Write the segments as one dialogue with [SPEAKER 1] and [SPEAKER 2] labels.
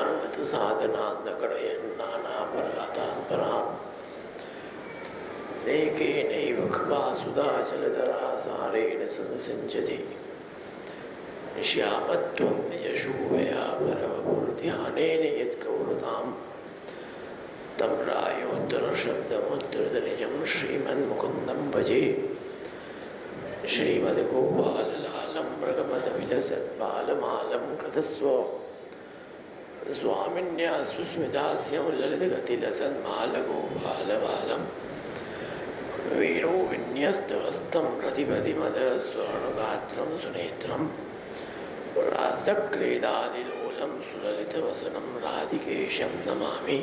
[SPEAKER 1] ज्ञानगत साधनान् गणयन् नानापराधान् परान् एकेनैव कृपा सुधा जलधरा सारेण संसिञ्चति श्यामत्वं निजशूभया परमपूर्ध्यानेन यत्कौरुताम् तं रायोत्तरशब्दमुद्धृतनिजं श्रीमन्मुकुन्दं भजे श्रीमद्गोपाललालं मृगमदविलसत्पालमालं कृतस्व स्वामिन्या सुस्मितास्यं ललितगतिलसन्मालगोपालबालं वेणुविन्यस्तवस्तं प्रतिपदिमदरस्वर्णगात्रं सुनेत्रं रासक्रीडादिलोलं सुललितवसनं राधिकेशं नमामि।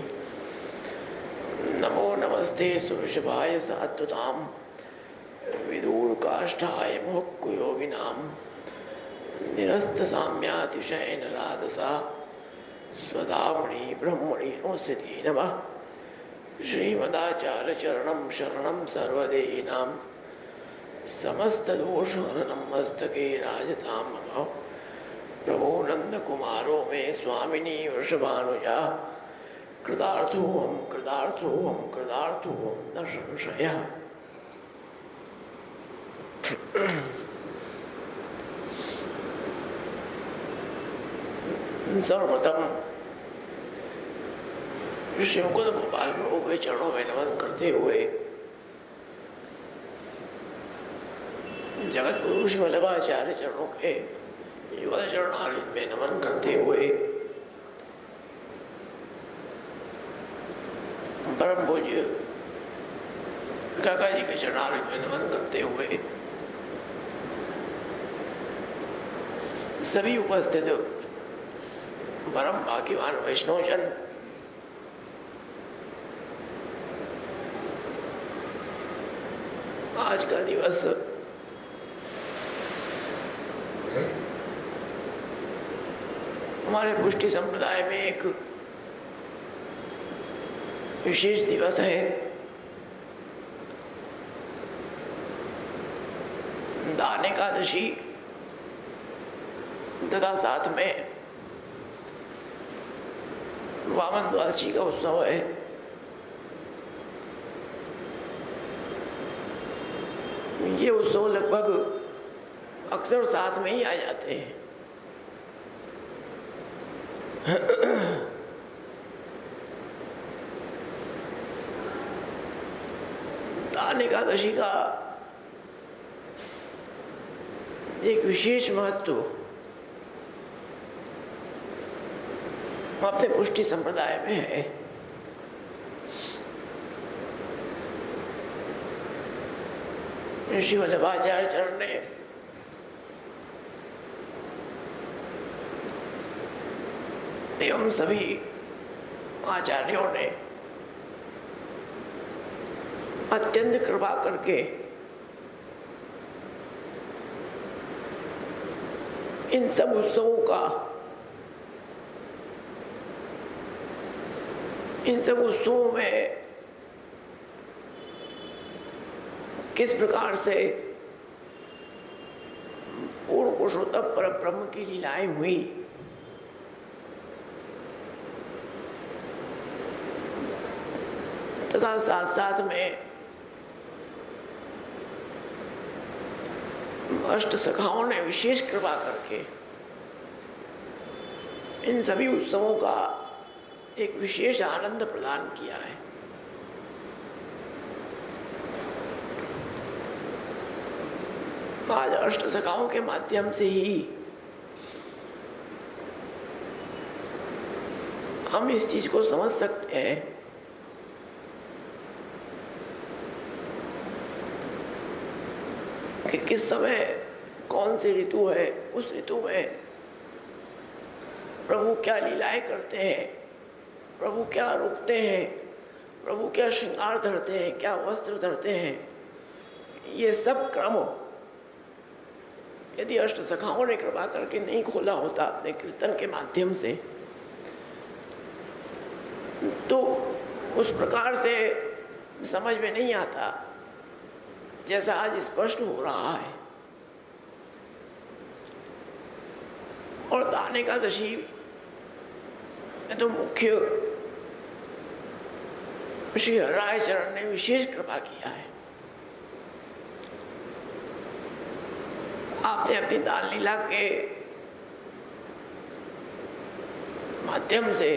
[SPEAKER 1] नमो नमस्ते सुवृषभाय सात्वतां विदूरकाष्ठाय मोहकुयोगिनां निरस्तसाम्यातिशयन राधसा स्वधामणि ब्रह्मणि नमस्ते नमः। श्रीमदाचार्यचरणं शरणं सर्वदेहिनां समस्तदोषहरणं मस्तके राजतां मम प्रभो नन्दकुमारो मे स्वामिनी वृषभानुजा कृतार्थोऽहं कृतार्थोऽहं कृतार्थोऽहं न संशयः। सर्वप्रथम श्री मुकुंद गोपाल प्रभु के चरणों में नमन करते हुए जगत गुरु श्री वल्लभाचार्य चरणों के युगल चरणारविंद में नमन करते हुए परम पूज्य काका जी के चरणारविंद में नमन करते हुए सभी उपस्थित परम भाग्यवान वैष्णवजन आज का दिवस हमारे पुष्टि संप्रदाय में एक विशेष दिवस है। दान एकादशी तथा साथ में वामन द्वादशी का उत्सव है। ये उत्सव लगभग अक्सर साथ में ही आ जाते हैं। दान एकादशी का एक विशेष महत्व अपने पुष्टि संप्रदाय में है। श्री वल्लभाचार्य चरण ने एवं सभी आचार्यों ने अत्यंत कृपा करके इन सब उत्सवों का इन सब उत्सवों में किस प्रकार से पूर्ण पुरुषोत्तम परब्रह्म की लीलाएं हुई, तथा साथ साथ में अष्ट सखाओं ने विशेष कृपा करके इन सभी उत्सवों का एक विशेष आनंद प्रदान किया है। आज अष्ट सखाओं के माध्यम से ही हम इस चीज को समझ सकते हैं कि किस समय कौन सी ऋतु है, उस ऋतु में प्रभु क्या लीलाएं करते हैं, प्रभु क्या रोकते हैं, प्रभु क्या श्रृंगार धरते हैं, क्या वस्त्र धरते हैं। ये सब क्रम यदि अष्ट सखाओं ने कृपा करके नहीं खोला होता अपने कीर्तन के माध्यम से, तो उस प्रकार से समझ में नहीं आता जैसा आज स्पष्ट हो रहा है। और दान एकादशी में तो मुख्य श्री हरिराय चरण ने विशेष कृपा किया है। आपने अपनी दान लीला के माध्यम से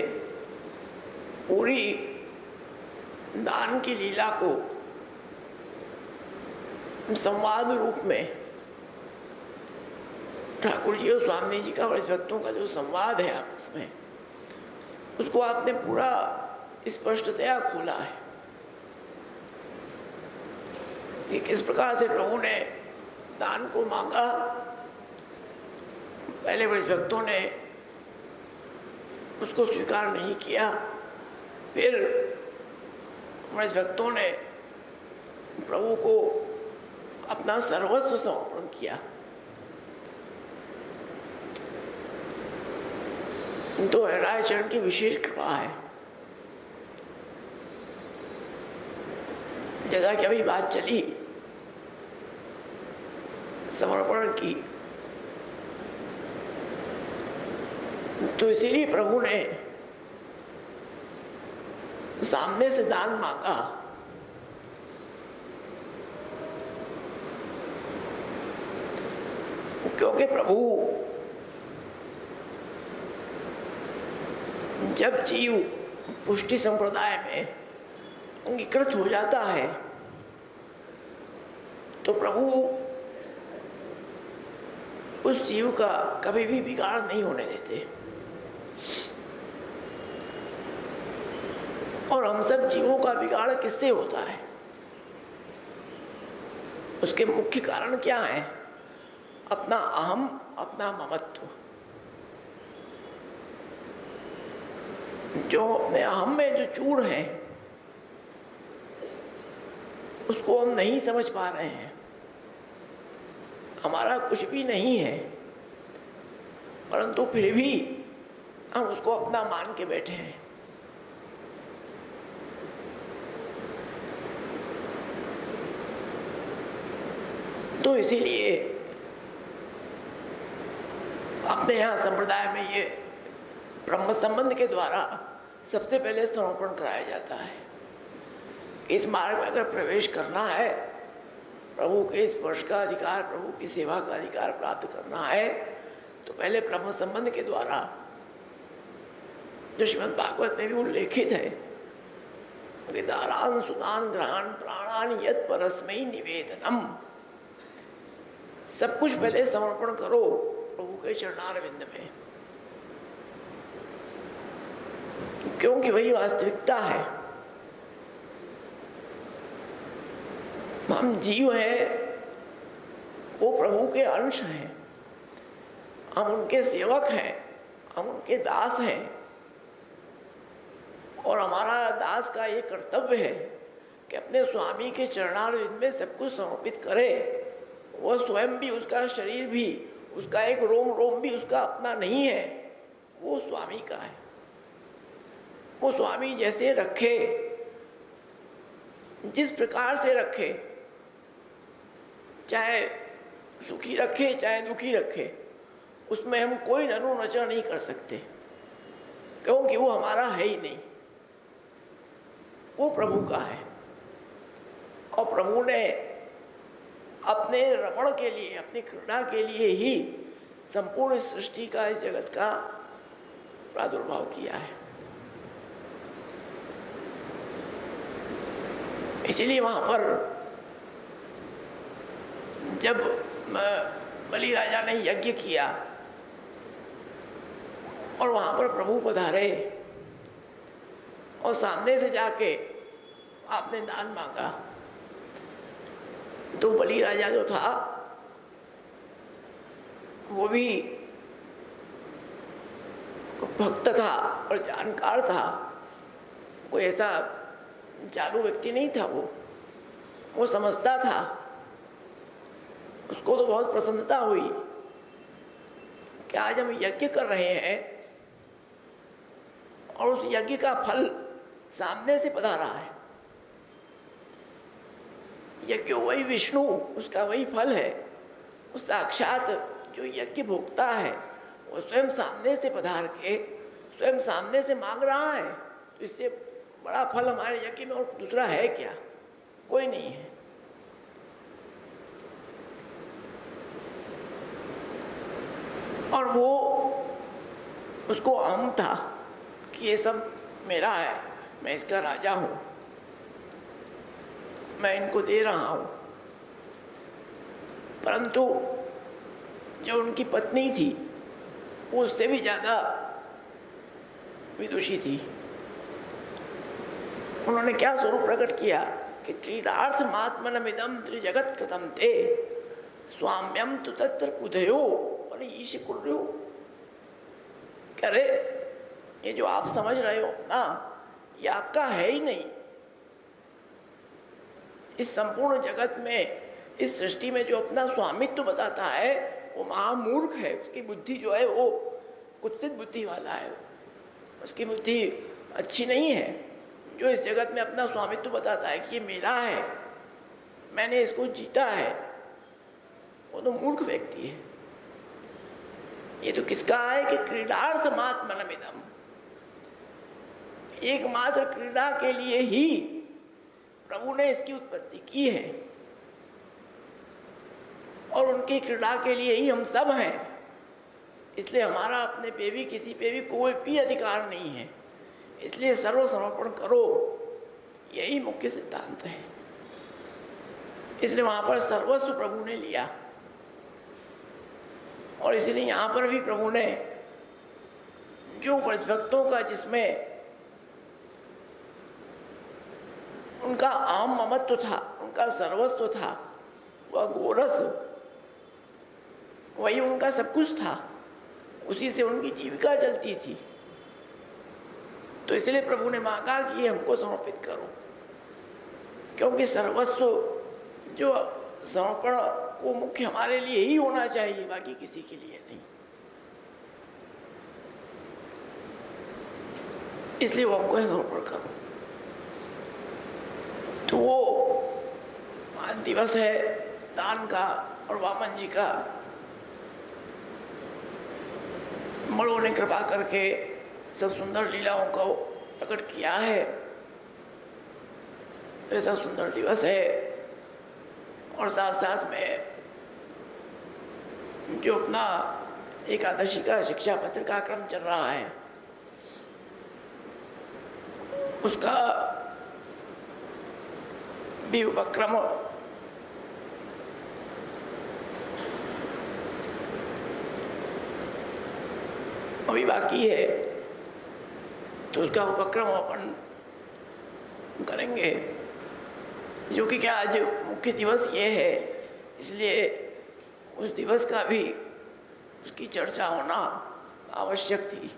[SPEAKER 1] पूरी दान की लीला को संवाद रूप में ठाकुर जी और स्वामी जी का और भक्तों का जो संवाद है आपस में, उसको आपने पूरा स्पष्टतया खोला है कि किस प्रकार से प्रभु ने दान को मांगा। पहले ब्रज भक्तों ने उसको स्वीकार नहीं किया, फिर ब्रज भक्तों ने प्रभु को अपना सर्वस्व समर्पण किया। तो हरिराय चरण की विशेष कृपा है। जैसा कि अभी बात चली समर्पण की, तो इसीलिए प्रभु ने सामने से दान मांगा, क्योंकि प्रभु जब जीव पुष्टि संप्रदाय में अंगीकृत हो जाता है तो प्रभु उस जीव का कभी भी बिगाड़ नहीं होने देते। और हम सब जीवों का बिगाड़ किससे होता है? उसके मुख्य कारण क्या है? अपना अहम, अपना ममत्व। जो अपने अहम में जो चूर है उसको हम नहीं समझ पा रहे हैं। हमारा कुछ भी नहीं है, परंतु फिर भी हम उसको अपना मान के बैठे हैं। तो इसीलिए अपने यहाँ संप्रदाय में ये ब्रह्म संबंध के द्वारा सबसे पहले समर्पण कराया जाता है। इस मार्ग में अगर प्रवेश करना है, प्रभु के स्पर्श का अधिकार, प्रभु की सेवा का अधिकार प्राप्त करना है, तो पहले ब्रह्म संबंध के द्वारा, जो श्रीमद् भागवत में भी उल्लेखित है, दारान सुदान ग्रहण प्राणान यत् परस्मै निवेदनम, सब कुछ पहले समर्पण करो प्रभु के चरणारविंद में, क्योंकि वही वास्तविकता है। हम जीव हैं, वो प्रभु के अंश हैं, हम उनके सेवक हैं, हम उनके दास हैं। और हमारा दास का ये कर्तव्य है कि अपने स्वामी के चरणारविंद में सब कुछ समर्पित करे। वो स्वयं भी, उसका शरीर भी, उसका एक रोम रोम भी उसका अपना नहीं है, वो स्वामी का है। वो स्वामी जैसे रखे, जिस प्रकार से रखे, चाहे सुखी रखे चाहे दुखी रखे, उसमें हम कोई ननु नचा नहीं कर सकते, क्योंकि वो हमारा है ही नहीं, वो प्रभु का है। और प्रभु ने अपने रमण के लिए, अपनी क्रीड़ा के लिए ही संपूर्ण सृष्टि का, इस जगत का प्रादुर्भाव किया है। इसीलिए वहां पर जब बलि राजा ने यज्ञ किया और वहां पर प्रभु पधारे और सामने से जाके आपने दान मांगा, तो बलि राजा जो था वो भी भक्त था और जानकार था, कोई ऐसा चालू व्यक्ति नहीं था। वो समझता था। उसको तो बहुत प्रसन्नता हुई कि आज हम यज्ञ कर रहे हैं और उस यज्ञ का फल सामने से पधारा है। यज्ञ वही विष्णु, उसका वही फल है। उस साक्षात जो यज्ञ भोक्ता है वो स्वयं सामने से पधार के स्वयं सामने से मांग रहा है, तो इससे बड़ा फल हमारे यज्ञ में और दूसरा है क्या? कोई नहीं है। और वो उसको अहम था कि ये सब मेरा है, मैं इसका राजा हूं, मैं इनको दे रहा हूं। परंतु जो उनकी पत्नी थी वो उससे भी ज्यादा विदुषी थी। उन्होंने क्या स्वरूप प्रकट किया कि क्रीडार्थ मात्मनमिदं त्रिजगत कृतं ते स्वाम्यम तु तत्र कुधयो और ईश कुर्यो। अरे ये जो आप समझ रहे हो अपना, ये आपका है ही नहीं। इस संपूर्ण जगत में, इस सृष्टि में जो अपना स्वामित्व बताता है वो महामूर्ख है। उसकी बुद्धि जो है वो कुत्सित बुद्धि वाला है, उसकी बुद्धि अच्छी नहीं है। जो इस जगत में अपना स्वामित्व बताता है कि ये मेरा है, मैंने इसको जीता है, वो तो मूर्ख व्यक्ति है। ये तो किसका है कि क्रीडार्थ मात्मनमिदं, एकमात्र क्रीड़ा के लिए ही प्रभु ने इसकी उत्पत्ति की है और उनकी क्रीड़ा के लिए ही हम सब हैं। इसलिए हमारा अपने पे भी, किसी पे भी कोई भी अधिकार नहीं है। इसलिए सर्व समर्पण करो, यही मुख्य सिद्धांत है। इसलिए वहां पर सर्वस्व प्रभु ने लिया और इसलिए यहाँ पर भी प्रभु ने जो ब्रजभक्तों का, जिसमें उनका आम ममत्व था, उनका सर्वस्व था, वह गोरस, वही उनका सब कुछ था, उसी से उनकी जीविका चलती थी। तो इसलिए प्रभु ने मांगा कि हमको समर्पित करो, क्योंकि सर्वस्व जो समर्पण वो मुख्य हमारे लिए ही होना चाहिए, बाकी किसी के लिए नहीं। इसलिए वो हमको समर्पण करो। तो वो दिवस है दान का और वामन जी का। मणों ने कृपा करके सब सुंदर लीलाओं को प्रकट किया है। तो ऐसा सुंदर दिवस है और साथ साथ में जो अपना एकादशी का शिक्षा पत्र का क्रम चल रहा है, उसका भी उपक्रम अभी बाकी है, तो उसका उपक्रम अपन करेंगे। जो कि क्या आज मुख्य दिवस ये है, इसलिए उस दिवस का भी उसकी चर्चा होना आवश्यक थी।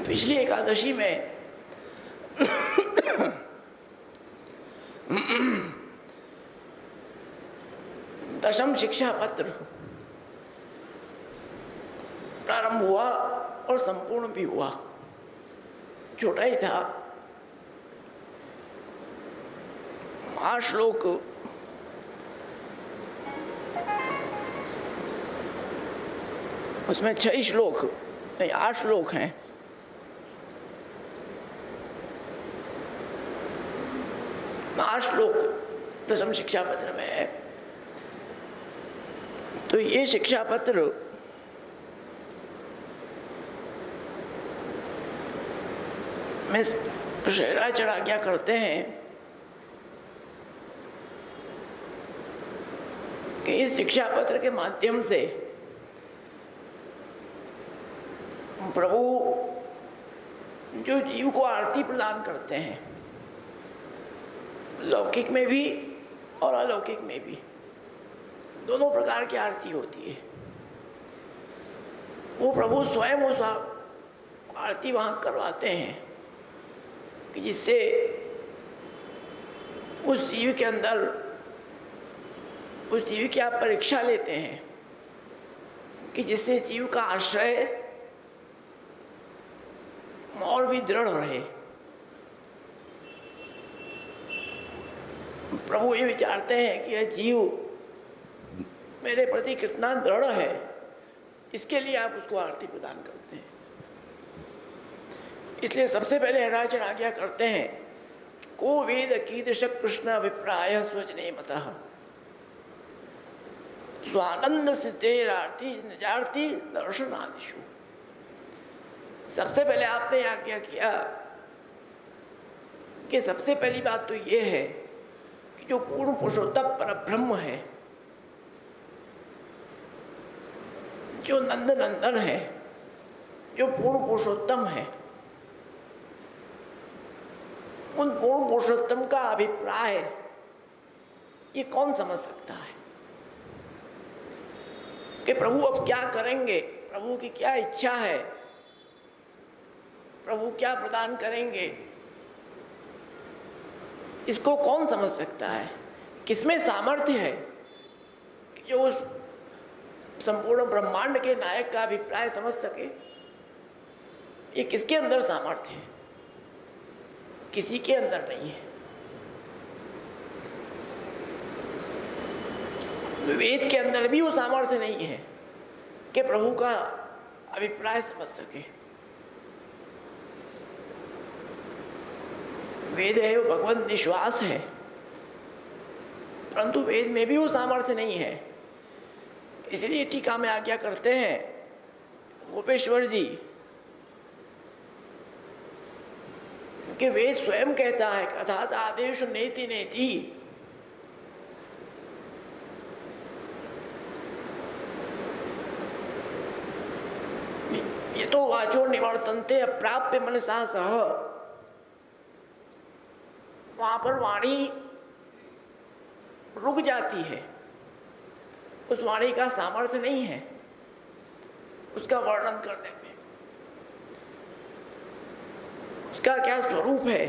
[SPEAKER 1] पिछली एकादशी में दशम शिक्षा पत्र प्रारंभ हुआ और संपूर्ण भी हुआ। छोटा ही था, 8 श्लोक उसमें 6 श्लोक नहीं 8 श्लोक हैं। श्लोक दशम शिक्षा पत्र में है। तो ये शिक्षा पत्र में प्रशेरा चढ़ा क्या करते हैं कि इस शिक्षा पत्र के माध्यम से प्रभु जो जीव को आरती प्रदान करते हैं, लौकिक में भी और अलौकिक में भी दोनों प्रकार की आरती होती है। वो प्रभु स्वयं उस आरती वहाँ करवाते हैं कि जिससे उस जीव के अंदर, उस जीव की आप परीक्षा लेते हैं कि जिससे जीव का आश्रय और भी दृढ़ रहे। प्रभु ये विचारते हैं कि यह जीव मेरे प्रति कितना दृढ़ है इसके लिए आप उसको आरती प्रदान करते हैं। इसलिए सबसे पहले हरिराजन आज्ञा करते हैं, को वेद कीदृश कृष्ण अभिप्राय स्वजने मतः स्वानंद सिद्धेरार्थी निजार्थी दर्शनादिषु। सबसे पहले आपने आज्ञा किया कि सबसे पहली बात तो ये है कि जो पूर्ण पुरुषोत्तम परब्रह्म है, जो नंद नंदन है, जो पूर्ण पुरुषोत्तम है, उन पूर्ण पुरुषोत्तम का अभिप्राय ये कौन समझ सकता है कि प्रभु अब क्या करेंगे, प्रभु की क्या इच्छा है, प्रभु क्या प्रदान करेंगे, इसको कौन समझ सकता है? किसमें सामर्थ्य है कि जो उस संपूर्ण ब्रह्मांड के नायक का अभिप्राय समझ सके? ये किसके अंदर सामर्थ्य है? किसी के अंदर नहीं है। वेद के अंदर भी वो सामर्थ्य नहीं है कि प्रभु का अभिप्राय समझ सके। वेद है वो भगवत निश्वास है, परंतु वेद में भी वो सामर्थ्य नहीं है। इसलिए टीका में आज्ञा करते हैं गोपेश्वर जी कि वेद स्वयं कहता है कथात आदेश नेति नेति, ये तो वाचो निवर्तन्ते अप्राप्य मनसा सह। वहां पर वाणी रुक जाती है, उस वाणी का सामर्थ्य नहीं है उसका वर्णन करने में। उसका क्या स्वरूप है,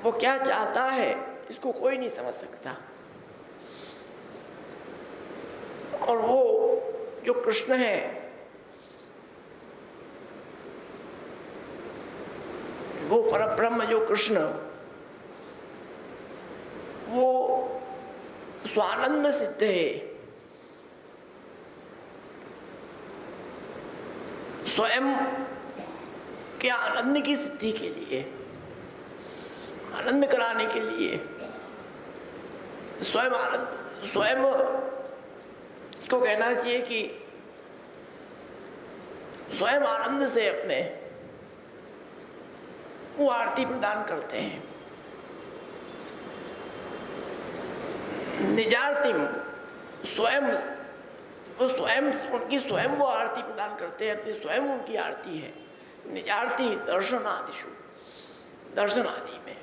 [SPEAKER 1] वो क्या चाहता है, इसको कोई नहीं समझ सकता। और वो जो कृष्ण है, वो परब्रह्म जो कृष्ण, वो स्वानंद सिद्ध है, स्वयं के आनंद की सिद्धि के लिए, आनंद कराने के लिए, स्वयं आनंद, स्वयं इसको कहना चाहिए कि स्वयं आनंद से अपने वो आरती प्रदान करते हैं। निजार्तिम, स्वयं वो स्वयं उनकी स्वयं वो आरती प्रदान करते हैं, अपनी स्वयं उनकी आरती है। निजार्ती दर्शनादिषु, दर्शन आदि में।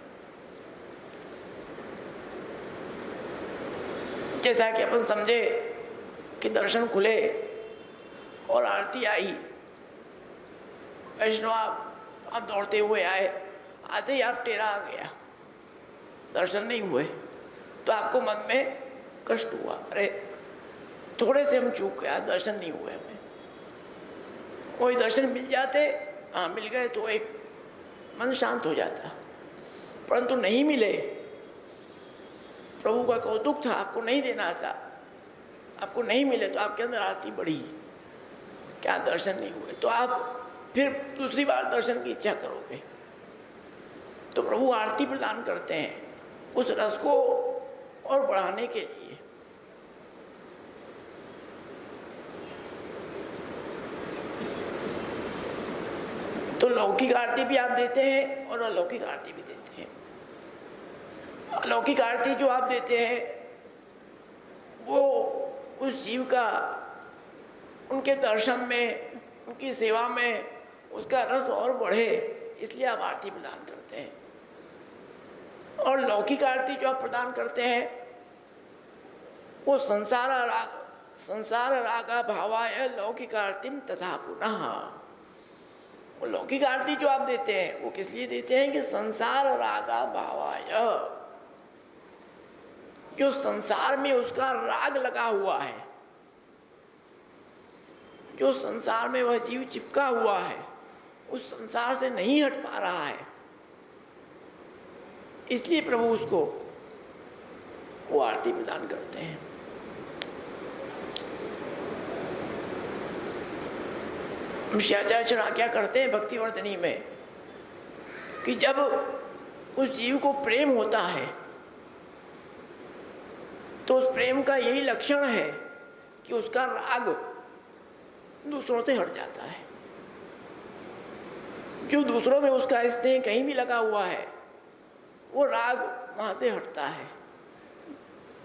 [SPEAKER 1] जैसा कि अपन समझे कि दर्शन खुले और आरती आई, वैष्णव आप दौड़ते हुए आए, आते ही आप टेढ़ा आ गया, दर्शन नहीं हुए, तो आपको मन में कष्ट हुआ, अरे थोड़े से हम चूक गया, दर्शन नहीं हुए हमें। वही दर्शन मिल जाते, हाँ मिल गए तो एक मन शांत हो जाता, परंतु नहीं मिले, प्रभु का कौतुक था, आपको नहीं देना था, आपको नहीं मिले तो आपके अंदर आरती बढ़ी, क्या दर्शन नहीं हुए, तो आप फिर दूसरी बार दर्शन की इच्छा करोगे। तो प्रभु आरती प्रदान करते हैं उस रस को और बढ़ाने के लिए। तो लौकिक आरती भी आप देते हैं और अलौकिक आरती भी देते हैं। अलौकिक आरती जो आप देते हैं वो उस जीव का उनके दर्शन में, उनकी सेवा में उसका रस और बढ़े, इसलिए आप आरती प्रदान करते हैं। और लौकिक आरती जो आप प्रदान करते हैं वो संसार रागा भावाय लौकिक आरतीम तथा पुनः। वो लौकिक आरती जो आप देते हैं वो किस लिए देते हैं कि संसार रागा भावाय, जो संसार में उसका राग लगा हुआ है, जो संसार में वह जीव चिपका हुआ है, उस संसार से नहीं हट पा रहा है, इसलिए प्रभु उसको वो आरती प्रदान करते हैं। श्रीआचार्य क्या करते हैं भक्तिवर्धनी में कि जब उस जीव को प्रेम होता है तो उस प्रेम का यही लक्षण है कि उसका राग दूसरों से हट जाता है। जो दूसरों में उसका स्नेह कहीं भी लगा हुआ है वो राग वहां से हटता है।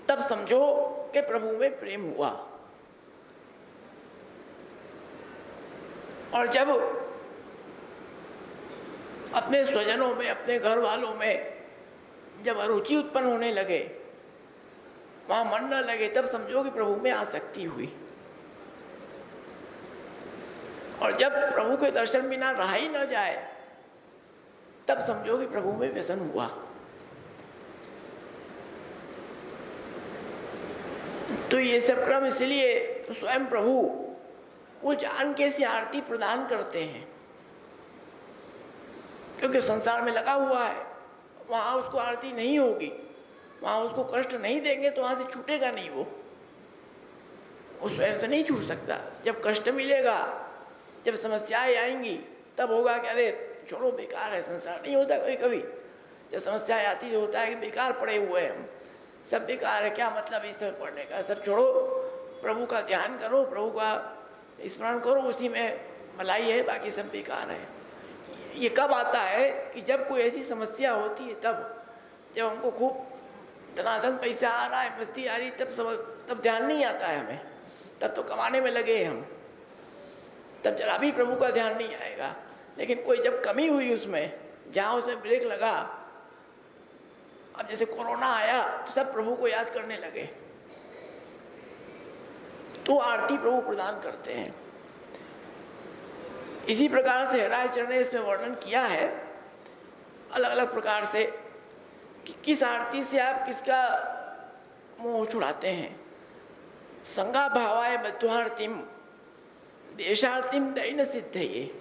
[SPEAKER 1] तब समझो कि प्रभु में प्रेम हुआ। और जब अपने स्वजनों में, अपने घर वालों में जब अरुचि उत्पन्न होने लगे, वहां मन न लगे, तब समझो कि प्रभु में आसक्ति हुई। और जब प्रभु के दर्शन बिना रहा ही न जाए तब समझो कि प्रभु में व्यसन हुआ। तो ये सब क्रम इसलिए स्वयं प्रभु वो जान के ऐसी आरती प्रदान करते हैं क्योंकि संसार में लगा हुआ है, वहां उसको आरती नहीं होगी, वहां उसको कष्ट नहीं देंगे तो वहां से छूटेगा नहीं। वो स्वयं से नहीं छूट सकता। जब कष्ट मिलेगा, जब समस्याएं आएंगी तब होगा कि अरे छोड़ो बेकार है संसार। नहीं होता कभी कभी जब समस्याएं आती तो होता है कि बेकार पड़े हुए हैं हम, सब बेकार है, क्या मतलब इस समय पढ़ने का, सब छोड़ो, प्रभु का ध्यान करो, प्रभु का स्मरण करो, उसी में भलाई है, बाकी सब बेकार है। ये कब आता है कि जब कोई ऐसी समस्या होती है, तब जब हमको खूब धनाधन पैसा आ रहा है, मस्ती आ रही, तब ध्यान नहीं आता है हमें, तब तो कमाने में लगे हम, तब जरा भी प्रभु का ध्यान नहीं आएगा। लेकिन कोई जब कमी हुई उसमें, जहाँ उसमें ब्रेक लगा, अब जैसे कोरोना आया तो सब प्रभु को याद करने लगे, तो आरती प्रभु प्रदान करते हैं। इसी प्रकार से हराचरण ने इसमें वर्णन किया है अलग अलग प्रकार से कि किस आरती से आप किसका मोह छुड़ाते हैं। संगा भावाय बद्धार्तिम देशार्तिम दैन सिद्ध ये।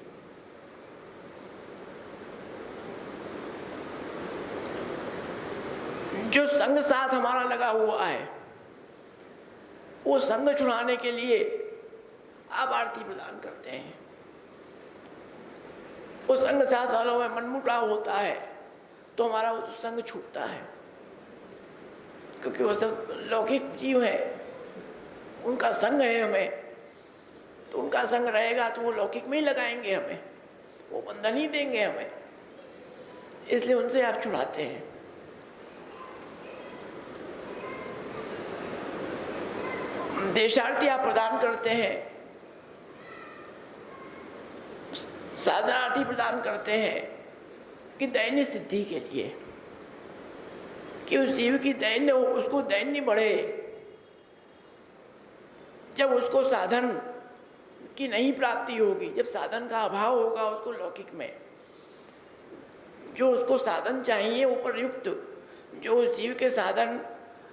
[SPEAKER 1] जो संग साथ हमारा लगा हुआ है वो संग छुड़ाने के लिए आप आरती प्रदान करते हैं। वो संग साथ वालों में मनमुटाव होता है तो हमारा वो संग छूटता है, क्योंकि वो सब लौकिक जीव है, उनका संग है हमें, तो उनका संग रहेगा तो वो लौकिक में ही लगाएंगे हमें, वो बंधन ही देंगे हमें, इसलिए उनसे आप छुड़ाते हैं। देशार्थी आप प्रदान करते हैं, साधनार्थी प्रदान करते हैं कि दैन्य सिद्धि के लिए, कि उस जीव की दैन्य, उसको दैन्य बढ़े। जब उसको साधन की नहीं प्राप्ति होगी, जब साधन का अभाव होगा उसको लौकिक में, जो उसको साधन चाहिए उपरयुक्त, जो उस जीव के साधन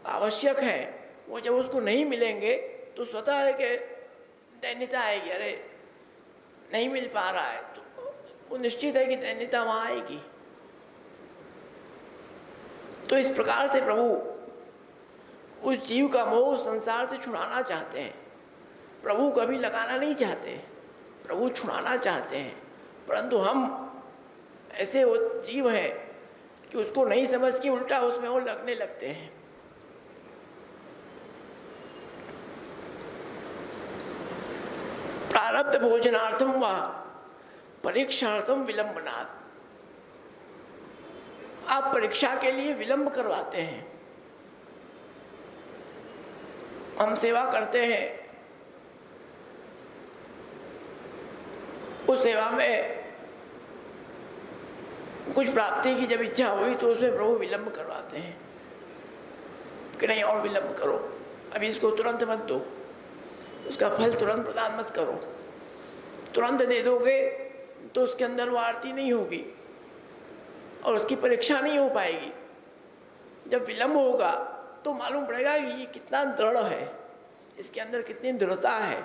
[SPEAKER 1] आवश्यक हैं, वो जब उसको नहीं मिलेंगे तो स्वतः है कि दैन्यता आएगी। अरे नहीं मिल पा रहा है तो वो निश्चित है कि दैन्यता वहाँ आएगी। तो इस प्रकार से प्रभु उस जीव का मोह संसार से छुड़ाना चाहते हैं। प्रभु कभी लगाना नहीं चाहते, प्रभु छुड़ाना चाहते हैं, परंतु हम ऐसे वो जीव हैं कि उसको नहीं समझ के उल्टा उसमें वो लगने लगते हैं। प्रारब्ध भोजनार्थम व परीक्षार्थम विलंबनात्। आप परीक्षा के लिए विलंब करवाते हैं। हम सेवा करते हैं, उस सेवा में कुछ प्राप्ति की जब इच्छा हुई तो उसमें प्रभु विलंब करवाते हैं कि नहीं और विलंब करो, अभी इसको तुरंत मत दो, उसका फल तुरंत प्रदान मत करो। तुरंत दे दोगे तो उसके अंदर वो आरती नहीं होगी और उसकी परीक्षा नहीं हो पाएगी। जब विलंब होगा तो मालूम पड़ेगा कि ये कितना दृढ़ है, इसके अंदर कितनी दृढ़ता है,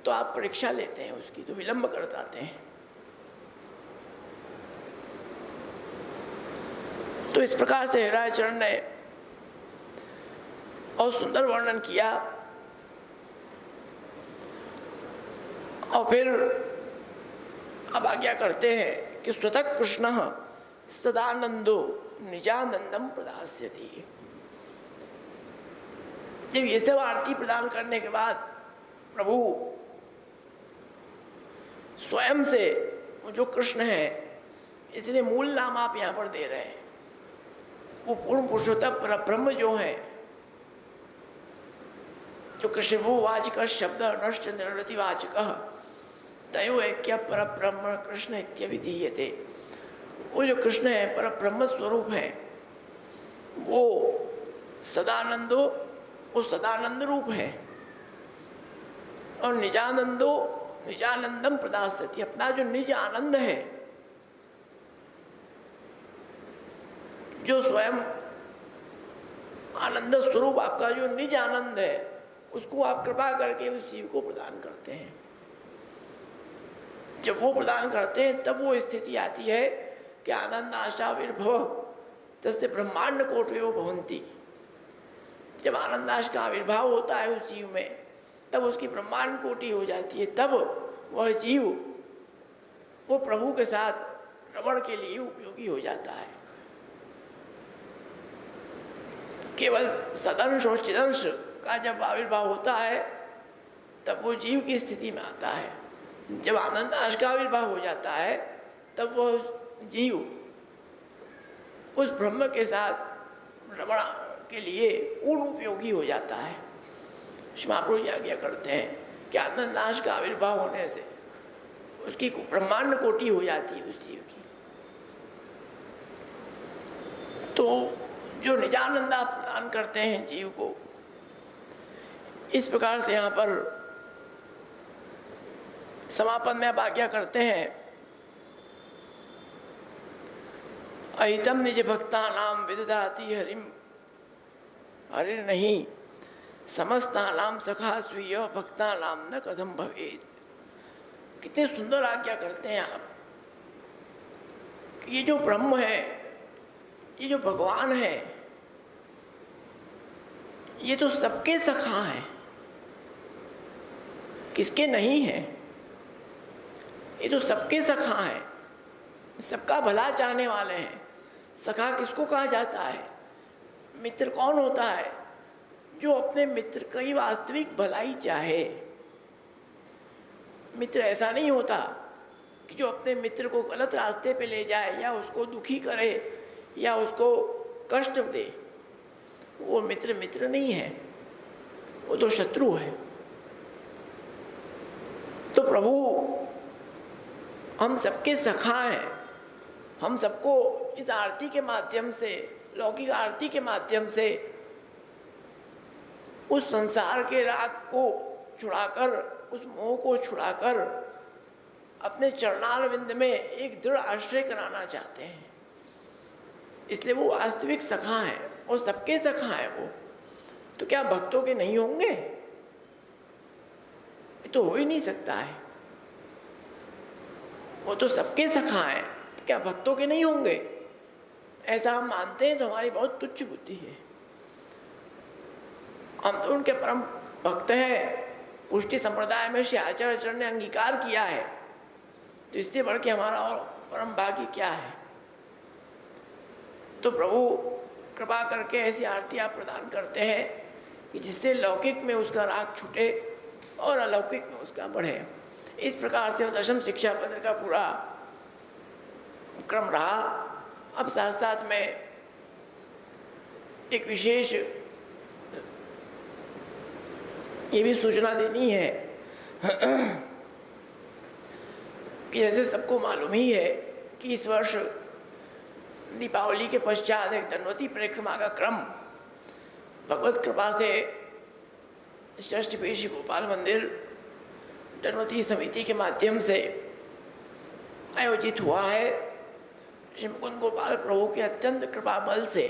[SPEAKER 1] तो आप परीक्षा लेते हैं उसकी, तो विलंब करताते हैं। तो इस प्रकार से हराचरण ने और सुंदर वर्णन किया। और फिर अब आज्ञा करते हैं कि स्वतः कृष्ण सदानंदो निजानंदम प्रदास्यति। जब ये सब आरती प्रदान करने के बाद प्रभु स्वयं से जो कृष्ण है, इसलिए मूल नाम आप यहाँ पर दे रहे हैं, वो पूर्ण पुरुषोत्तम परब्रह्म जो है, जो कृष्ण वो वाचक शब्द नष्ट निरति वाचक तयो ऐक्य परब्रह्म कृष्ण इत्यभिधीयते। वो जो कृष्ण है परब्रह्म स्वरूप है, वो सदानंदो, वो सदानंद रूप है, और निजानंदो निजानंदम प्रदास्यति, अपना जो निज आनंद है, जो स्वयं आनंद स्वरूप आपका जो निज आनंद है, उसको आप कृपा करके उस जीव को प्रदान करते हैं। जब वो प्रदान करते हैं तब वो स्थिति आती है कि आनंद आशाविर्भव तस्य ब्रह्मांड कोटयो भवन्ति। जब आनंदाश का आविर्भाव होता है उस जीव में, तब उसकी ब्रह्मांड कोटि हो जाती है। तब वह जीव वो प्रभु के साथ रमण के लिए उपयोगी हो जाता है। केवल सदंश और चिदंश का जब आविर्भाव होता है तब वो जीव की स्थिति में आता है। जब आनंदाश का आविर्भाव हो जाता है तब वह जीव उस ब्रह्म के साथ रमण के लिए पूर्ण उपयोगी हो जाता है। महाप्रभु आज्ञा करते हैं कि आनंदाश का आविर्भाव होने से उसकी ब्रह्मांड कोटि हो जाती है उस जीव की। तो जो निजानंद आप प्रदान करते हैं जीव को, इस प्रकार से यहाँ पर समापन में आप आज्ञा करते हैं, अहितम निज भक्ता नाम विदधाति हरिम हरि नहीं समस्ता नाम सखा स्वीय भक्ता नाम न कथम भवेद। कितने सुंदर आज्ञा करते हैं आप। ये जो ब्रह्म है, ये जो भगवान है, ये तो सबके सखा है, किसके नहीं है। ये तो सबके सखा है, सबका भला चाहने वाले हैं। सखा किसको कहा जाता है? मित्र कौन होता है? जो अपने मित्र की वास्तविक भलाई चाहे। मित्र ऐसा नहीं होता कि जो अपने मित्र को गलत रास्ते पे ले जाए या उसको दुखी करे या उसको कष्ट दे। वो मित्र मित्र नहीं है, वो तो शत्रु है। तो प्रभु हम सबके सखा हैं। हम सबको इस आरती के माध्यम से, लौकिक आरती के माध्यम से उस संसार के राग को छुड़ाकर, उस मोह को छुड़ाकर अपने चरणारविंद में एक दृढ़ आश्रय कराना चाहते हैं। इसलिए वो वास्तविक सखा है और सबके सखा है वो। तो क्या भक्तों के नहीं होंगे? ये तो हो ही नहीं सकता है। वो तो सबके सखा है, तो क्या भक्तों के नहीं होंगे? ऐसा हम मानते हैं तो हमारी बहुत तुच्छ बुद्धि है। हम तो उनके परम भक्त हैं। पुष्टि संप्रदाय में श्री आचार्य ने अंगीकार किया है, तो इससे बढ़ के हमारा और परम भाग्य क्या है? तो प्रभु कृपा करके ऐसी आरती आप प्रदान करते हैं कि जिससे लौकिक में उसका राग छूटे और अलौकिक में उसका बढ़े। इस प्रकार से दशम शिक्षा पत्र का पूरा क्रम रहा। अब साथ साथ में एक विशेष ये भी सूचना देनी है कि जैसे सबको मालूम ही है कि इस वर्ष दीपावली के पश्चात एक धनवती परिक्रमा का क्रम भगवत कृपा से षष्ठ पेशी गोपाल मंदिर धनवती समिति के माध्यम से आयोजित हुआ है। श्री मुकुंद गोपाल प्रभु के अत्यंत कृपा बल से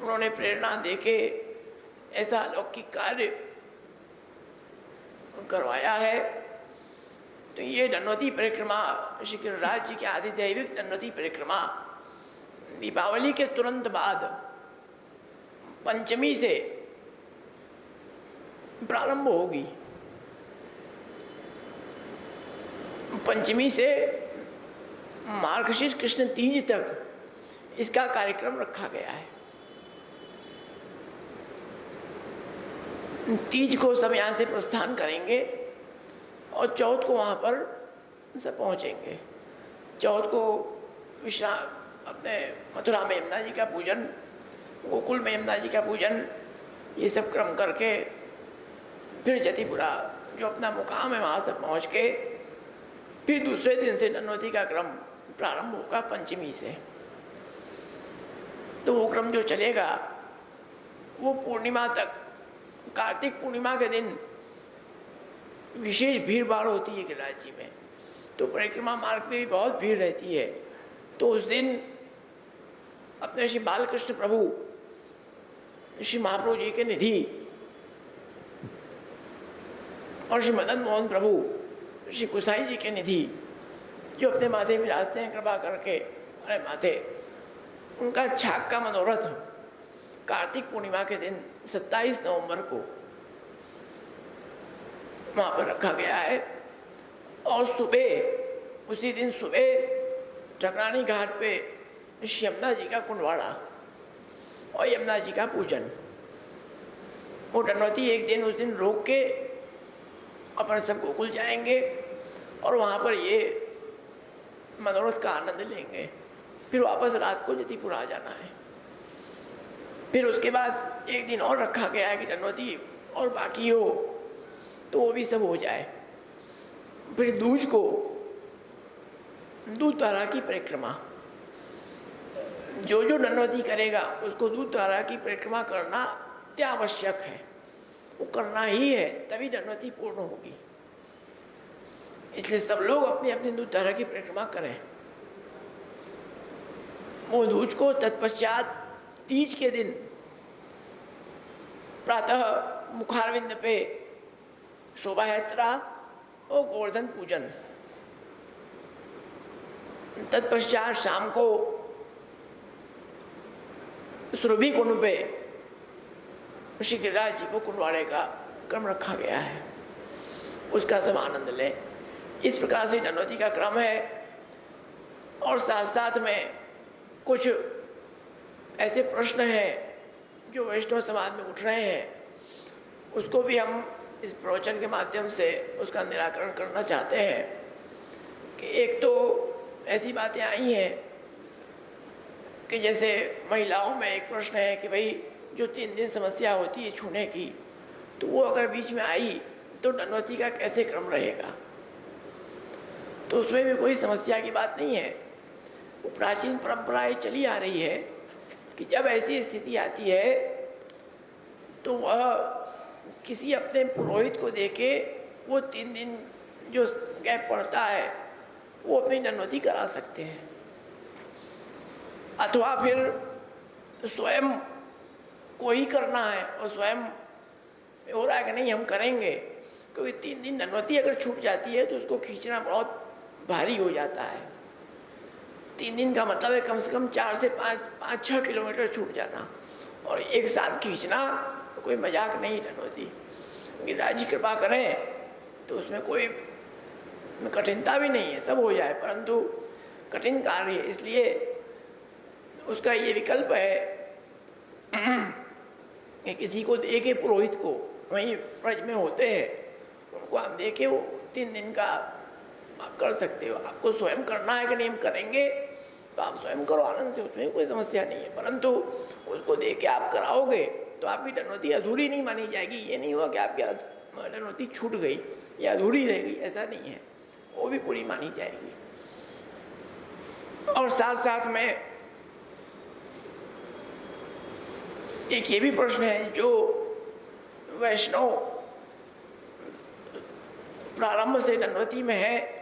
[SPEAKER 1] उन्होंने प्रेरणा देके ऐसा अलौकिक कार्य करवाया है। तो ये धनवती परिक्रमा श्री गिरिराज जी के आदिदैविक धनवती परिक्रमा दीपावली के तुरंत बाद पंचमी से प्रारंभ होगी। पंचमी से मार्गशीर्ष कृष्ण तीज तक इसका कार्यक्रम रखा गया है। तीज को सब यहाँ से प्रस्थान करेंगे और चौथ को वहाँ पर सब पहुँचेंगे। चौथ को विश्राम अपने मथुरा में यमुना जी का पूजन, गोकुल में यमुना जी का पूजन, ये सब क्रम करके फिर जतिपुरा जो अपना मुकाम है वहाँ से पहुँच के फिर दूसरे दिन से नन्वती का क्रम प्रारंभ होगा पंचमी से। तो वो क्रम जो चलेगा वो पूर्णिमा तक, कार्तिक पूर्णिमा के दिन विशेष भीड़ भाड़ होती है गिरिराज जी में, तो परिक्रमा मार्ग में भी बहुत भीड़ रहती है। तो उस दिन अपने श्री बालकृष्ण प्रभु, श्री महाप्रभु जी के निधि और श्री मदन मोहन प्रभु, श्री गोसाई जी के निधि जो अपने माथे विराजते हैं कृपा करके अरे माथे, उनका छाग का मनोरथ कार्तिक पूर्णिमा के दिन 27 नवंबर को वहाँ पर रखा गया है। और सुबह, उसी दिन सुबह ठकरानी घाट पे श्री यमुना जी का कुंडवाड़ा और यमुना जी का पूजन। वो नन्वती एक दिन उस दिन रोक के अपन सब गोकुल जाएंगे और वहाँ पर ये मनोरथ का आनंद लेंगे। फिर वापस रात को जतिपुर आ जाना है। फिर उसके बाद एक दिन और रखा गया है कि नन्वती और बाकी हो तो वो भी सब हो जाए। फिर दूज को दूध धारा की परिक्रमा, जो जो नन्वती करेगा उसको दूध धारा की परिक्रमा करना अत्यावश्यक है, वो करना ही है, तभी नन्वती पूर्ण होगी। इसलिए सब लोग अपनी अपनी दूध धारा की परिक्रमा करें। वो दूज को तत्पश्चात तीज के दिन प्रातः मुखारविंद पे शोभा यात्रा और गोवर्धन पूजन, तत्पश्चात शाम को सुरभि कुंड पे श्री गिरिराज जी को कुंडवाड़े का क्रम रखा गया है, उसका सब आनंद लें। इस प्रकार से नन्वती का क्रम है। और साथ साथ में कुछ ऐसे प्रश्न हैं जो वैष्णव समाज में उठ रहे हैं, उसको भी हम इस प्रवचन के माध्यम से उसका निराकरण करना चाहते हैं। कि एक तो ऐसी बातें आई हैं कि जैसे महिलाओं में एक प्रश्न है कि भाई जो 3 दिन समस्या होती है छूने की, तो वो अगर बीच में आई तो नन्वती का कैसे क्रम रहेगा। तो उसमें भी कोई समस्या की बात नहीं है। वो प्राचीन परंपराएं चली आ रही है कि जब ऐसी स्थिति आती है तो वह किसी अपने पुरोहित को देके वो 3 दिन जो गैप पड़ता है वो अपनी नन्वती करा सकते हैं, अथवा फिर स्वयं को ही करना है और स्वयं हो रहा है कि नहीं हम करेंगे, क्योंकि 3 दिन नन्वती अगर छूट जाती है तो उसको खींचना बहुत भारी हो जाता है। 3 दिन का मतलब है कम से कम 4 से 5-6 किलोमीटर छूट जाना, और एक साथ खींचना तो कोई मजाक नहीं नन्वती। गिरिराज जी कृपा करें तो उसमें कोई कठिनता भी नहीं है, सब हो जाए, परंतु कठिन कार्य है। इसलिए उसका ये विकल्प है कि किसी को दे के, पुरोहित को वहीं ब्रज में होते हैं उनको आप दे के वो 3 दिन का आप कर सकते हो। आपको स्वयं करना है कि नहीं हम करेंगे तो आप स्वयं करो आनंद से, उसमें कोई समस्या नहीं है, परंतु उसको दे के आप कराओगे तो आपकी नन्वती अधूरी नहीं मानी जाएगी। ये नहीं हुआ कि आपकी नन्वती छूट गई या अधूरी रह गई, ऐसा नहीं है, वो भी पूरी मानी जाएगी। और साथ साथ में एक ये भी प्रश्न है, जो वैष्णव प्रारंभ से नन्वती में है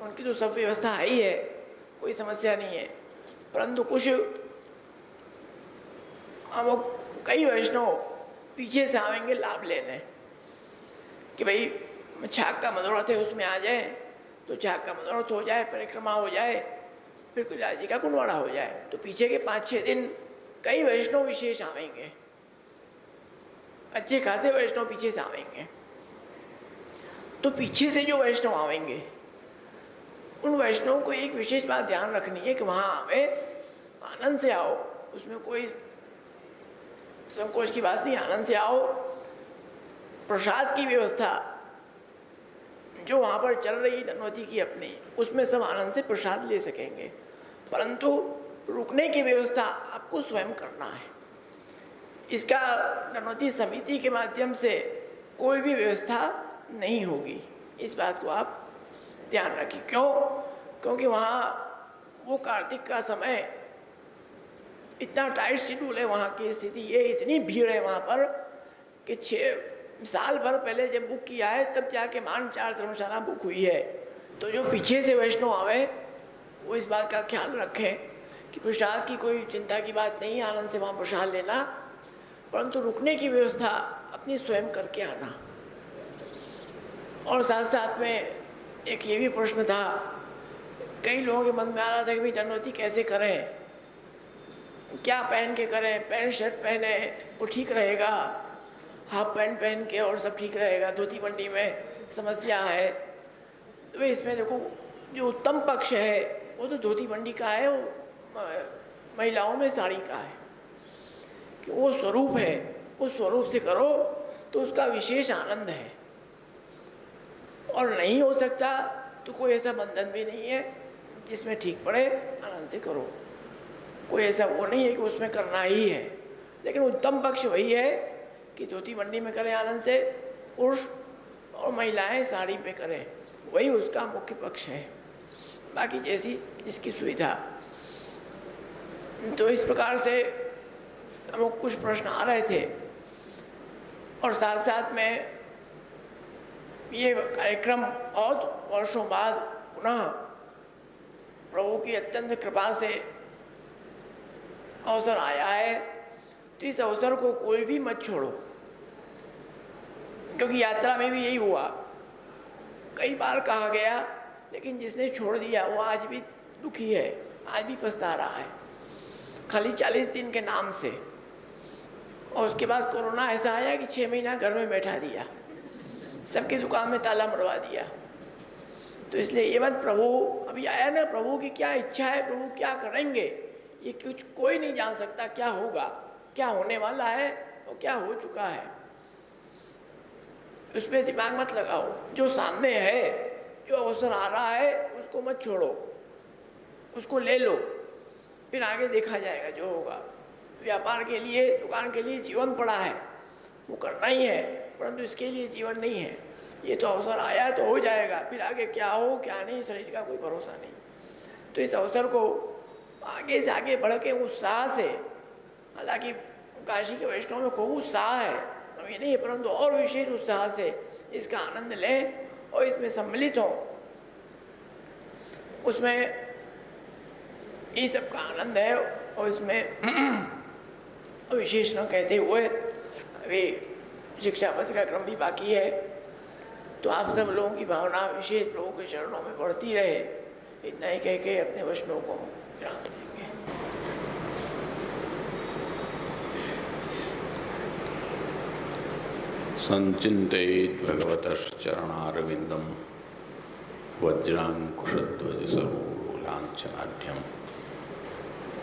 [SPEAKER 1] उनकी तो सब व्यवस्था है ही है, कोई समस्या नहीं है, परंतु कुछ हम कई वैष्णव पीछे से आएंगे लाभ लेने कि भाई छाग का मनोरथ है उसमें आ जाए तो छाग का मनोरथ हो जाए, परिक्रमा हो जाए, फिर गिरिराज जी का कुंडवाड़ा हो जाए। तो पीछे के 5-6 दिन कई वैष्णव विशेष आवेंगे, अच्छे खासे वैष्णव पीछे से आवेंगे। तो पीछे से जो वैष्णव आवेंगे उन वैष्णव को एक विशेष बात ध्यान रखनी है कि वहाँ आवे, आनंद से आओ, उसमें कोई संकोच की बात नहीं, आनंद से आओ। प्रसाद की व्यवस्था जो वहाँ पर चल रही धनवती की अपनी, उसमें सब आनंद से प्रसाद ले सकेंगे, परंतु रुकने की व्यवस्था आपको स्वयं करना है। इसका धनवती समिति के माध्यम से कोई भी व्यवस्था नहीं होगी, इस बात को आप ध्यान रखिए। क्यों? क्योंकि वहाँ वो कार्तिक का समय इतना टाइट शेड्यूल है, वहाँ की स्थिति ये, इतनी भीड़ है वहाँ पर कि 6 साल भर पहले जब बुक किया है तब जाके मान 4 धर्मशाला बुक हुई है। तो जो पीछे से वैष्णव आवे वो इस बात का ख्याल रखें कि प्रसाद की कोई चिंता की बात नहीं, आनंद से वहाँ प्रसाद लेना, परंतु रुकने की व्यवस्था अपनी स्वयं करके आना। और साथ साथ में एक ये भी प्रश्न था, कई लोगों के मन में आ रहा था कि भाई धनवती कैसे करें, क्या पहन के करें, पैंट शर्ट पहने वो ठीक रहेगा, हाफ पैंट पहन के और सब ठीक रहेगा, धोती मंडी में समस्या है। तो इसमें देखो जो उत्तम पक्ष है वो तो धोती मंडी का है, वो महिलाओं में साड़ी का है कि वो स्वरूप है, उस स्वरूप से करो तो उसका विशेष आनंद है। और नहीं हो सकता तो कोई ऐसा बंधन भी नहीं है, जिसमें ठीक पड़े आनंद से करो, कोई ऐसा वो नहीं है कि उसमें करना ही है। लेकिन उत्तम पक्ष वही है कि धोती मंडी में करें आनंद से पुरुष, और महिलाएं साड़ी पे करें, वही उसका मुख्य पक्ष है। बाकी जैसी जिसकी सुविधा। तो इस प्रकार से हमको कुछ प्रश्न आ रहे थे, और साथ साथ में ये कार्यक्रम बहुत वर्षों बाद पुनः प्रभु की अत्यंत कृपा से अवसर आया है। तो इस अवसर को कोई भी मत छोड़ो, क्योंकि यात्रा में भी यही हुआ, कई बार कहा गया, लेकिन जिसने छोड़ दिया वो आज भी दुखी है, आज भी पछता रहा है, खाली 40 दिन के नाम से। और उसके बाद कोरोना ऐसा आया कि 6 महीना घर में बैठा दिया, सबकी दुकान में ताला मरवा दिया। तो इसलिए ये मत, प्रभु अभी आया ना, प्रभु की क्या इच्छा है, प्रभु क्या करेंगे, ये कुछ कोई नहीं जान सकता, क्या होगा, क्या होने वाला है और क्या हो चुका है, उसमें दिमाग मत लगाओ। जो सामने है, जो अवसर आ रहा है, उसको मत छोड़ो, उसको ले लो, फिर आगे देखा जाएगा जो होगा। व्यापार के लिए, दुकान के लिए जीवन पड़ा है, वो करना ही है, परंतु इसके लिए जीवन नहीं है। ये तो अवसर आया तो हो जाएगा, फिर आगे क्या हो क्या नहीं, शरीर का कोई भरोसा नहीं। तो इस अवसर को आगे से आगे बढ़ के उत्साह से, हालांकि काशी के वैष्णव में खूब उत्साह है, ये नहीं है, परंतु और विशेष उत्साह से इसका आनंद लें और इसमें सम्मिलित हों, उसमें ये सब का आनंद है। और इसमें विशेष न कहते हुए अभी शिक्षा पत्र का क्रम भी बाकी है, तो आप सब लोगों की भावना विशेष प्रभु के चरणों में बढ़ती रहे, इतना ही कह के अपने वैष्णव को विराम देंगे।
[SPEAKER 2] संचिन्तयेत् भगवतश्चरणारविन्दं वज्राङ्कुशध्वजसरोलाञ्छनाढ्यम्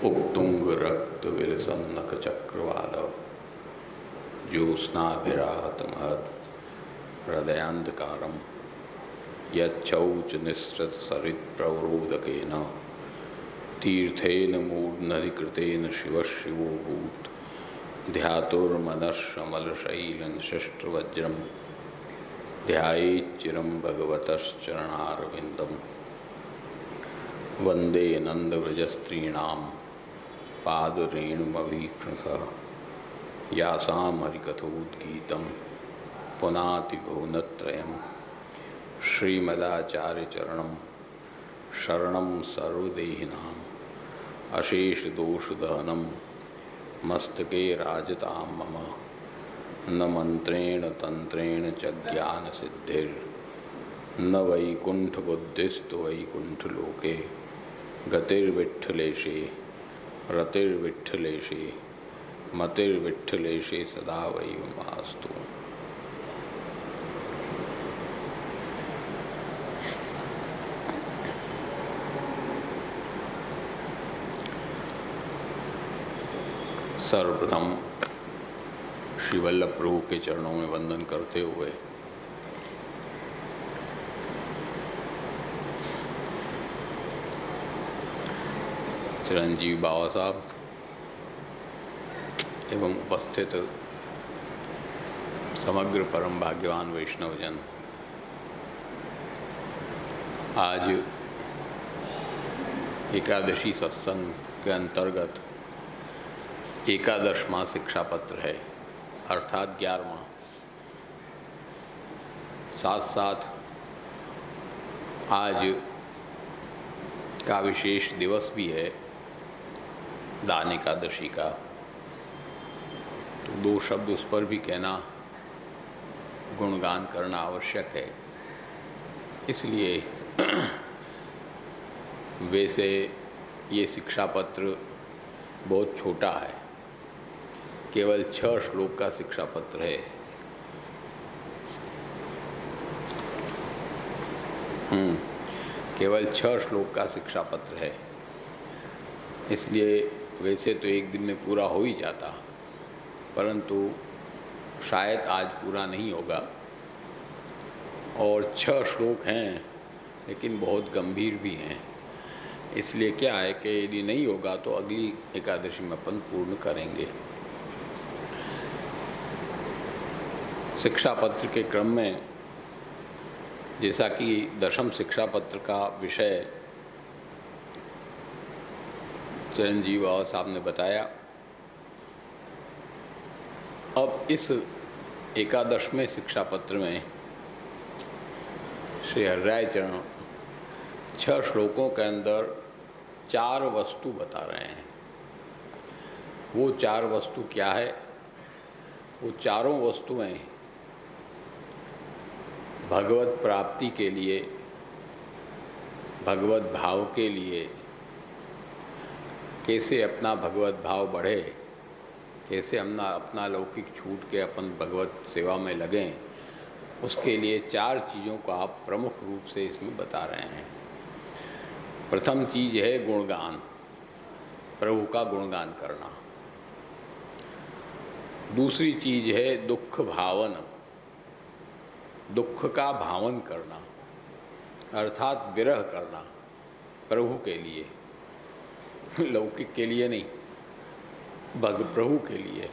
[SPEAKER 2] उत्तुङ्गरक्तविलसन्नखचक्रवालः ज्योत्स्नाभिराहतमहत् हृदयान्धकारं यच्छौचनिःसृतसरित्प्रवरोदकेन तीर्थेन मूर्धनधिकृतेन शिवः शिवोऽभूत् ध्यातुर्मनश्शमलशैलनिशिष्टवज्रं ध्यायेच्चिरं भगवतश्चरणारविन्दं वन्दे नन्दव्रजस्त्रीणां पादरेणुमवीक्षणसः यासां हरिकथोद्गीतं पुनाति भुवनत्रयं श्रीमदाचार्यचरणं शरणं सर्वदेहिनाम् अशेषदोषदहनं मस्तके राजतां मम न मंत्रेण तंत्रेण च ज्ञानसिद्धिर्न वैकुंठबुद्धिस्तु वैकुंठलोके गतिर्विठ्ठलेशे रतिर्विठ्ठलेशे मतिर्विठ्ठलेशे सदा वैवमास्तु। सर्वप्रथम श्री वल्लभ प्रभु के चरणों में वंदन करते हुए चिरंजीव बाबा साहब एवं उपस्थित समग्र परम भाग्यवान वैष्णवजन, आज एकादशी सत्संग के अंतर्गत एकादशवां शिक्षा पत्र है, अर्थात 11वां। साथ साथ आज का विशेष दिवस भी है, दान एकादशी का। तो 2 शब्द उस पर भी कहना, गुणगान करना आवश्यक है। इसलिए वैसे ये शिक्षा पत्र बहुत छोटा है, केवल 6 श्लोक का शिक्षा पत्र है। केवल 6 श्लोक का शिक्षा पत्र है, इसलिए वैसे तो एक दिन में पूरा हो ही जाता, परंतु शायद आज पूरा नहीं होगा। और 6 श्लोक हैं, लेकिन बहुत गंभीर भी हैं। इसलिए क्या है कि यदि नहीं होगा तो अगली एकादशी में अपन पूर्ण करेंगे। शिक्षा पत्र के क्रम में, जैसा कि 10वें शिक्षा पत्र का विषय चिरंजीव बाबा साहब ने बताया, अब इस 11वें शिक्षा पत्र में श्री हरिराय चरण 6 श्लोकों के अंदर 4 वस्तु बता रहे हैं। वो 4 वस्तु क्या है? वो चारों वस्तुएं भगवत प्राप्ति के लिए, भगवत भाव के लिए, कैसे अपना भगवत भाव बढ़े, कैसे अपना लौकिक छूट के अपन भगवत सेवा में लगें, उसके लिए 4 चीज़ों को आप प्रमुख रूप से इसमें बता रहे हैं। प्रथम चीज़ है गुणगान, प्रभु का गुणगान करना। दूसरी चीज़ है दुख भावन, दुख का भावन करना, अर्थात विरह करना प्रभु के लिए, लौकिक के लिए नहीं, प्रभु के लिए।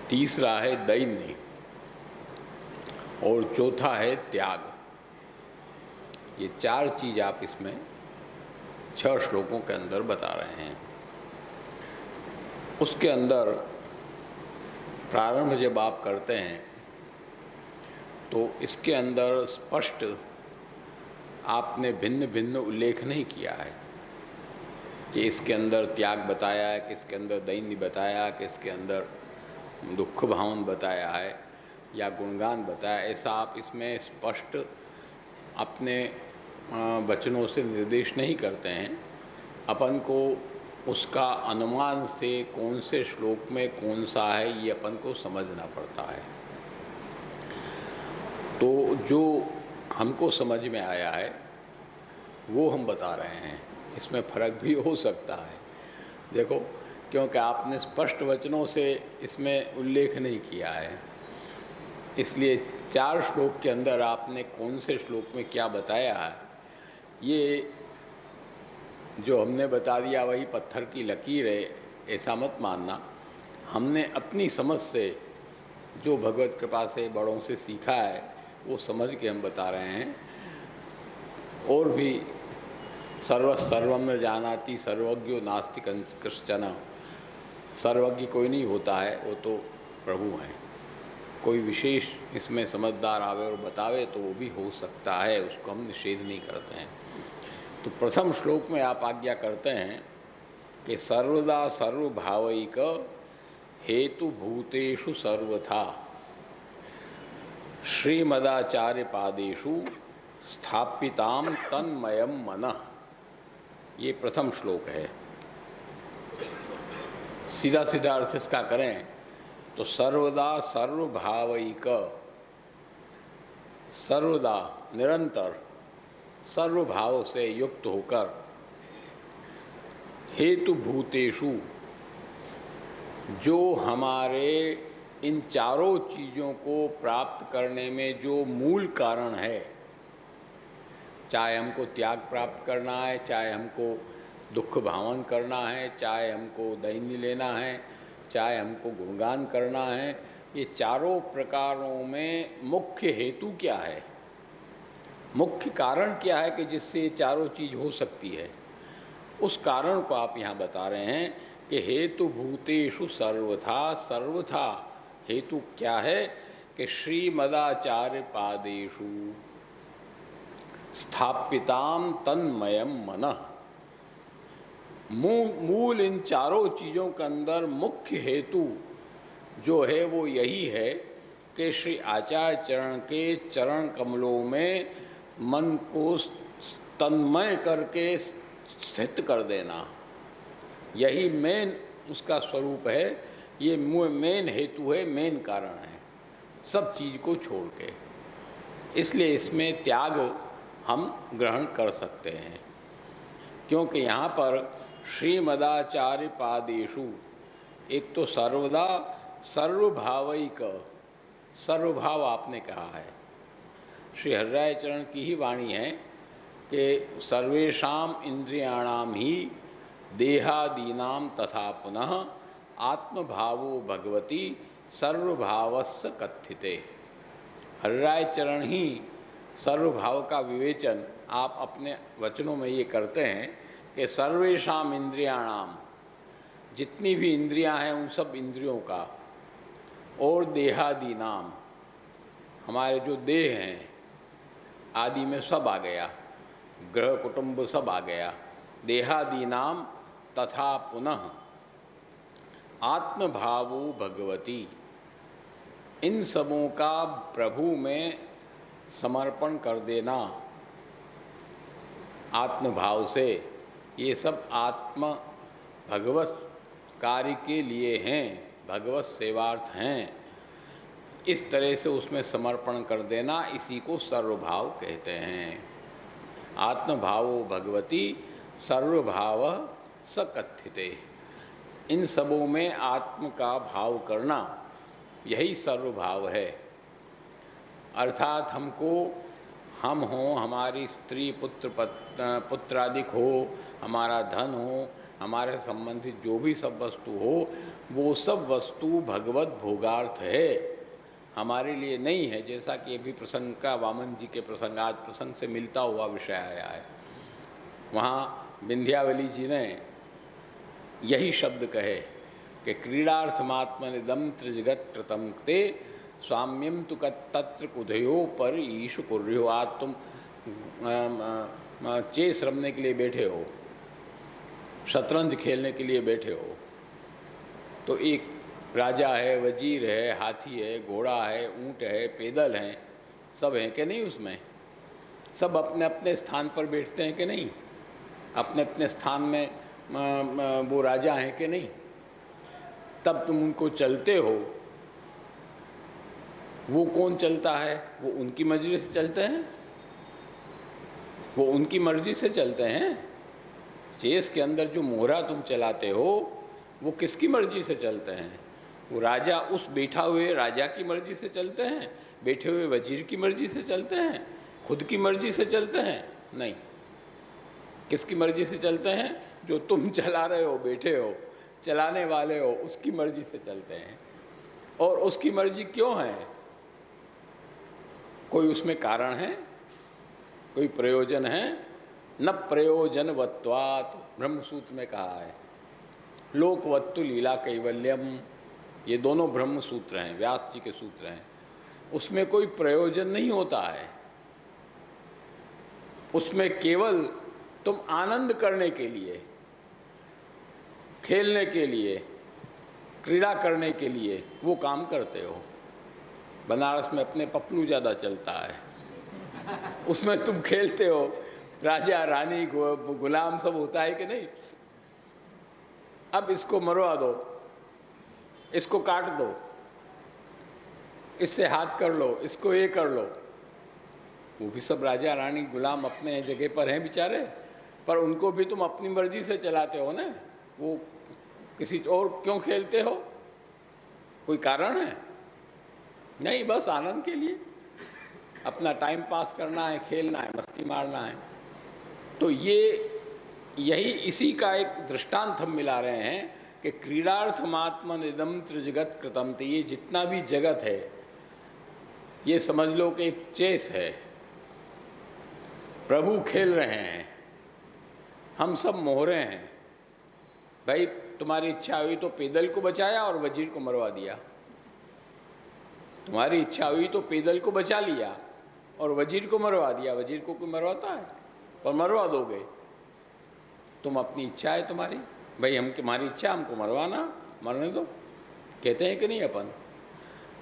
[SPEAKER 2] तीसरा है दैन्य और चौथा है त्याग। ये 4 चीज़ आप इसमें 6 श्लोकों के अंदर बता रहे हैं। उसके अंदर प्रारंभ जब आप करते हैं तो इसके अंदर स्पष्ट आपने भिन्न भिन्न उल्लेख नहीं किया है कि इसके अंदर त्याग बताया है, कि इसके अंदर दैन्य बताया, कि इसके अंदर दुख भावन बताया है या गुणगान बताया। ऐसा आप इसमें स्पष्ट अपने वचनों से निर्देश नहीं करते हैं। अपन को उसका अनुमान से कौन से श्लोक में कौन सा है ये अपन को समझना पड़ता है। तो जो हमको समझ में आया है वो हम बता रहे हैं। इसमें फ़र्क भी हो सकता है, देखो, क्योंकि आपने स्पष्ट वचनों से इसमें उल्लेख नहीं किया है, इसलिए 4 श्लोक के अंदर आपने कौन से श्लोक में क्या बताया है ये जो हमने बता दिया वही पत्थर की लकीर है, ऐसा मत मानना। हमने अपनी समझ से जो भगवत कृपा से बड़ों से सीखा है वो समझ के हम बता रहे हैं। और भी सर्वम न जानाति सर्वज्ञो नास्ति कश्चन, सर्वज्ञ कोई नहीं होता है, वो तो प्रभु हैं। कोई विशेष इसमें समझदार आवे और बतावे तो वो भी हो सकता है, उसको हम निषेध नहीं करते हैं। तो प्रथम श्लोक में आप आज्ञा करते हैं कि सर्वदा सर्वभावैक हेतु भूतेषु सर्वथा श्रीमदाचार्य पादेषु स्थापिताम तन्मयम मनः। ये प्रथम श्लोक है। सीधा सीधा अर्थ इसका करें तो सर्वदा सर्वभावैक, सर्वदा निरंतर सर्वभाव से युक्त होकर हेतु भूतेषु जो हमारे इन चारों चीज़ों को प्राप्त करने में जो मूल कारण है, चाहे हमको त्याग प्राप्त करना है, चाहे हमको दुख भावन करना है, चाहे हमको दैन्य लेना है, चाहे हमको गुणगान करना है, ये चारों प्रकारों में मुख्य हेतु क्या है, मुख्य कारण क्या है कि जिससे ये चारों चीज़ हो सकती है, उस कारण को आप यहाँ बता रहे हैं कि हेतु भूतेषु सर्वथा। सर्वथा हेतु क्या है कि श्रीमदाचार्य पादेषु स्थापिताम तन्मयम मनः। मूल इन चारों चीज़ों के अंदर मुख्य हेतु जो है वो यही है कि श्री आचार्य चरण के चरण कमलों में मन को तन्मय करके स्थित कर देना, यही मेन उसका स्वरूप है। ये मेन हेतु है, मेन कारण है सब चीज़ को छोड़ के। इसलिए इसमें त्याग हम ग्रहण कर सकते हैं, क्योंकि यहाँ पर श्रीमदाचार्य पादेषु एक तो सर्वदा सर्वभावैक, सर्वभाव आपने कहा है। श्री हरिराय चरण की ही वाणी है कि सर्वेषाम इंद्रियाणाम ही देहादीनाम तथा पुनः आत्मभावो भगवती सर्वभावस्य कथिते। हरिराय चरण ही सर्वभाव का विवेचन आप अपने वचनों में ये करते हैं कि सर्वेषाम इंद्रियाणाम, जितनी भी इंद्रियां हैं उन सब इंद्रियों का, और देहादि नाम, हमारे जो देह हैं आदि में सब आ गया, ग्रह कुटुंब सब आ गया, देहादि नाम तथा पुनः आत्मभावो भगवती, इन सबों का प्रभु में समर्पण कर देना आत्मभाव से। ये सब आत्म भगवत कार्य के लिए हैं, भगवत सेवार्थ हैं, इस तरह से उसमें समर्पण कर देना, इसी को सर्वभाव कहते हैं। आत्मभावो भगवती सर्वभाव सकथिते, इन सबों में आत्म का भाव करना यही सर्वभाव है। अर्थात हमको, हम हो, हमारी स्त्री पुत्र पुत्रादिक हो, हमारा धन हो, हमारे संबंधित जो भी सब वस्तु हो, वो सब वस्तु भगवत भोगार्थ है, हमारे लिए नहीं है। जैसा कि अभी प्रसंग का वामन जी के प्रसंगात प्रसंग से मिलता हुआ विषय आया है, वहाँ विंध्यावली जी ने यही शब्द कहे कि क्रीडार्थमात्मनिदम त्रिजगत कृतम ते स्वाम्यम तु तत्र कुधयो पर ईश कुर्यो। आज तुम चेस रमने के लिए बैठे हो, शतरंज खेलने के लिए बैठे हो, तो एक राजा है, वजीर है, हाथी है, घोड़ा है, ऊंट है, पैदल हैं, सब हैं कि नहीं? उसमें सब अपने अपने स्थान पर बैठते हैं कि नहीं? अपने अपने स्थान में वो राजा हैं कि नहीं? तब तुम उनको चलते हो, वो कौन चलता है? वो उनकी मर्जी से चलते हैं, वो उनकी मर्जी से चलते हैं। चेस के अंदर जो मोहरा तुम चलाते हो वो किसकी मर्जी से चलते हैं? वो राजा, उस बैठा हुए राजा की मर्जी से चलते हैं, बैठे हुए वजीर की मर्जी से चलते हैं, खुद की मर्जी से चलते हैं? नहीं। किसकी मर्जी से चलते हैं? जो तुम चला रहे हो, बैठे हो, चलाने वाले हो, उसकी मर्जी से चलते हैं। और उसकी मर्जी क्यों है? कोई उसमें कारण है, कोई प्रयोजन है? न प्रयोजनवत्वात्, ब्रह्मसूत्र में कहा है। लोकवत्तु लीला कैवल्यम, ये दोनों ब्रह्म सूत्र हैं, व्यास जी के सूत्र हैं। उसमें कोई प्रयोजन नहीं होता है, उसमें केवल तुम आनंद करने के लिए, खेलने के लिए, क्रीड़ा करने के लिए वो काम करते हो। बनारस में अपने पपलू ज़्यादा चलता है, उसमें तुम खेलते हो, राजा रानी गुलाम सब होता है कि नहीं? अब इसको मरवा दो, इसको काट दो, इससे हाथ कर लो, इसको ये कर लो। वो भी सब राजा रानी गुलाम अपने जगह पर हैं बेचारे, पर उनको भी तुम अपनी मर्जी से चलाते हो ना। वो किसी और क्यों खेलते हो? कोई कारण है? नहीं, बस आनंद के लिए, अपना टाइम पास करना है, खेलना है, मस्ती मारना है। तो यही इसी का एक दृष्टांत हम मिला रहे हैं कि क्रीडार्थमात्मन इदम त्रिजगत कृतम। तो ये जितना भी जगत है, ये समझ लो कि एक चेस है, प्रभु खेल रहे हैं, हम सब मोहरे हैं। भाई तुम्हारी इच्छा हुई तो पैदल को बचाया और वजीर को मरवा दिया, तुम्हारी इच्छा हुई तो पैदल को बचा लिया और वजीर को मरवा दिया। वजीर को कोई मरवाता है? पर मरवा दोगे, तुम अपनी इच्छा है तुम्हारी, भाई हम तुम्हारी इच्छा, हमको मरवाना, मरने दो, कहते हैं कि नहीं अपन।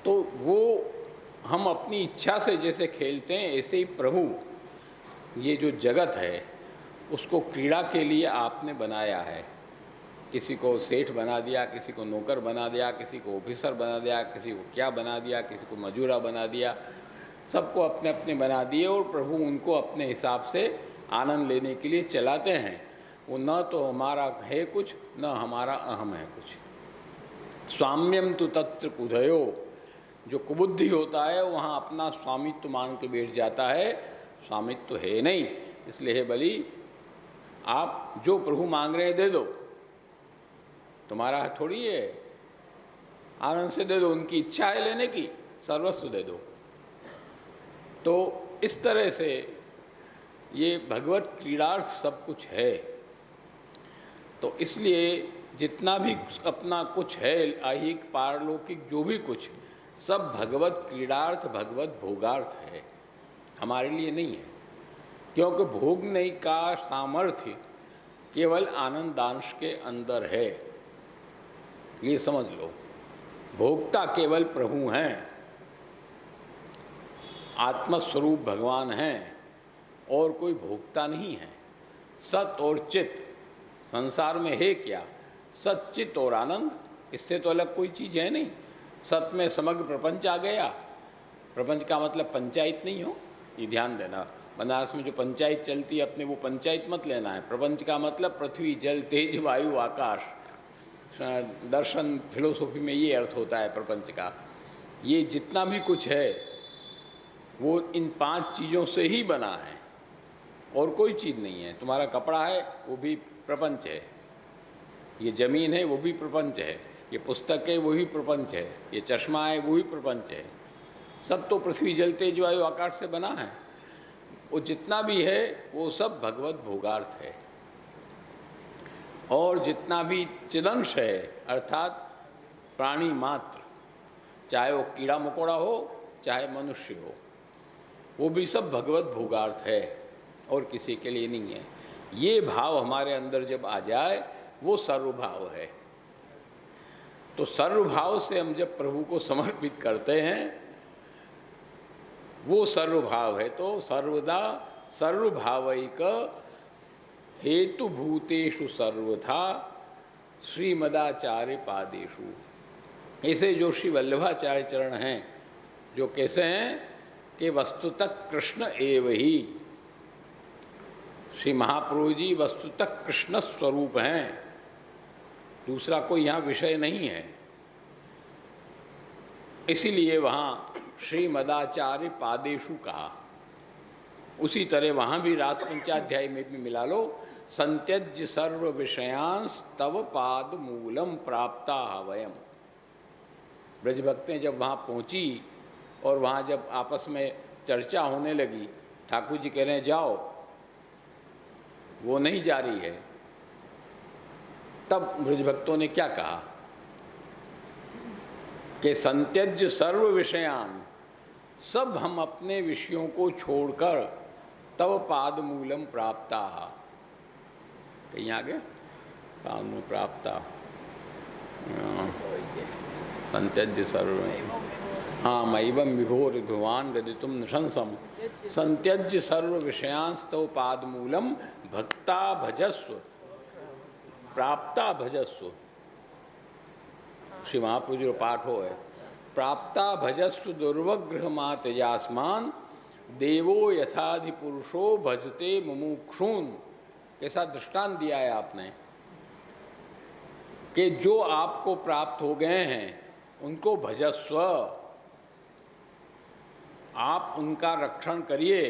[SPEAKER 2] तो वो हम अपनी इच्छा से जैसे खेलते हैं, ऐसे ही प्रभु ये जो जगत है उसको क्रीड़ा के लिए आपने बनाया है। किसी को सेठ बना दिया, किसी को नौकर बना दिया, किसी को ऑफिसर बना दिया, किसी को क्या बना दिया, किसी को मजूरा बना दिया, सबको अपने अपने बना दिए और प्रभु उनको अपने हिसाब से आनंद लेने के लिए चलाते हैं। वो न तो हमारा है कुछ, न हमारा अहम है कुछ। स्वाम्यम तो तत्र कुधयो, जो कुबुद्धि होता है वहाँ अपना स्वामित्व मान के बैठ जाता है, स्वामित्व है नहीं। इसलिए हे बलि, आप जो प्रभु मांग रहे हैं दे दो, तुम्हारा थोड़ी है, आनंद से दे दो, उनकी इच्छा है लेने की, सर्वस्व दे दो। तो इस तरह से ये भगवत क्रीडार्थ सब कुछ है। तो इसलिए जितना भी अपना कुछ है, आहिक पारलौकिक जो भी कुछ, सब भगवत क्रीडार्थ, भगवत भोगार्थ है, हमारे लिए नहीं है। क्योंकि भोगने का सामर्थ्य केवल आनंदांश के अंदर है, ये समझ लो। भोक्ता केवल प्रभु हैं, आत्मस्वरूप भगवान हैं, और कोई भोक्ता नहीं है। सत और चित संसार में है क्या? सत, चित और आनंद, इससे तो अलग कोई चीज़ है नहीं। सत में समग्र प्रपंच आ गया। प्रपंच का मतलब पंचायत नहीं हो, ये ध्यान देना। बनारस में जो पंचायत चलती है अपने, वो पंचायत मत लेना है। प्रपंच का मतलब पृथ्वी, जल, तेज, वायु, आकाश। दर्शन फिलोसॉफी में ये अर्थ होता है प्रपंच का। ये जितना भी कुछ है वो इन 5 चीज़ों से ही बना है, और कोई चीज़ नहीं है। तुम्हारा कपड़ा है वो भी प्रपंच है, ये ज़मीन है वो भी प्रपंच है, ये पुस्तक है वो भी प्रपंच है, ये चश्मा है वो भी प्रपंच है। सब तो पृथ्वी, जल, तेज, वायु, आकाश से बना है। वो जितना भी है वो सब भगवत भोगार्थ है। और जितना भी चिदंश है, अर्थात प्राणी मात्र, चाहे वो कीड़ा मकोड़ा हो चाहे मनुष्य हो, वो भी सब भगवत भोगार्थ है और किसी के लिए नहीं है। ये भाव हमारे अंदर जब आ जाए वो सर्वभाव है। तो सर्वभाव से हम जब प्रभु को समर्पित करते हैं वो सर्वभाव है। तो सर्वदा सर्वभावैक हेतु भूतेषु सर्वथा श्रीमदाचार्य पादेषु। ऐसे जो श्री वल्लभाचार्य चरण हैं, जो कैसे हैं कि वस्तुतः कृष्ण एव ही। श्री महाप्रभु जी वस्तुतः कृष्ण स्वरूप हैं, दूसरा कोई यहाँ विषय नहीं है। इसीलिए वहाँ श्रीमदाचार्य पादेषु कहा। उसी तरह वहाँ भी रास पंचाध्याय में भी मिला लो, संत्यज्य सर्व विषयांस तव पाद मूलम प्राप्ता वयम। ब्रजभक्तें जब वहाँ पहुँची और वहाँ जब आपस में चर्चा होने लगी, ठाकुर जी कह रहे हैं जाओ, वो नहीं जा रही है, तब ब्रजभक्तों ने क्या कहा कि संत्यज्य सर्व विषयान, सब हम अपने विषयों को छोड़कर तव पाद मूलम प्राप्ता। कहीं आगे पाद मूल प्राप्ता, संत्यज्य सर्व, हाँ मैवम विभोर विभुवान गदितुम नृशंसम संत्यज्य सर्व विषयांस्तव पाद मूलम भक्ता भजस्व प्राप्ता भजस्व। श्री महापुरुष पाठ हो है, प्राप्ता भजस्व दुर्वग्रह मातयास्मान देवो यथाधि पुरुषो भजते मुमुक्षून। कैसा दृष्टांत दिया है आपने कि जो आपको प्राप्त हो गए हैं उनको भजस्व, आप उनका रक्षण करिए,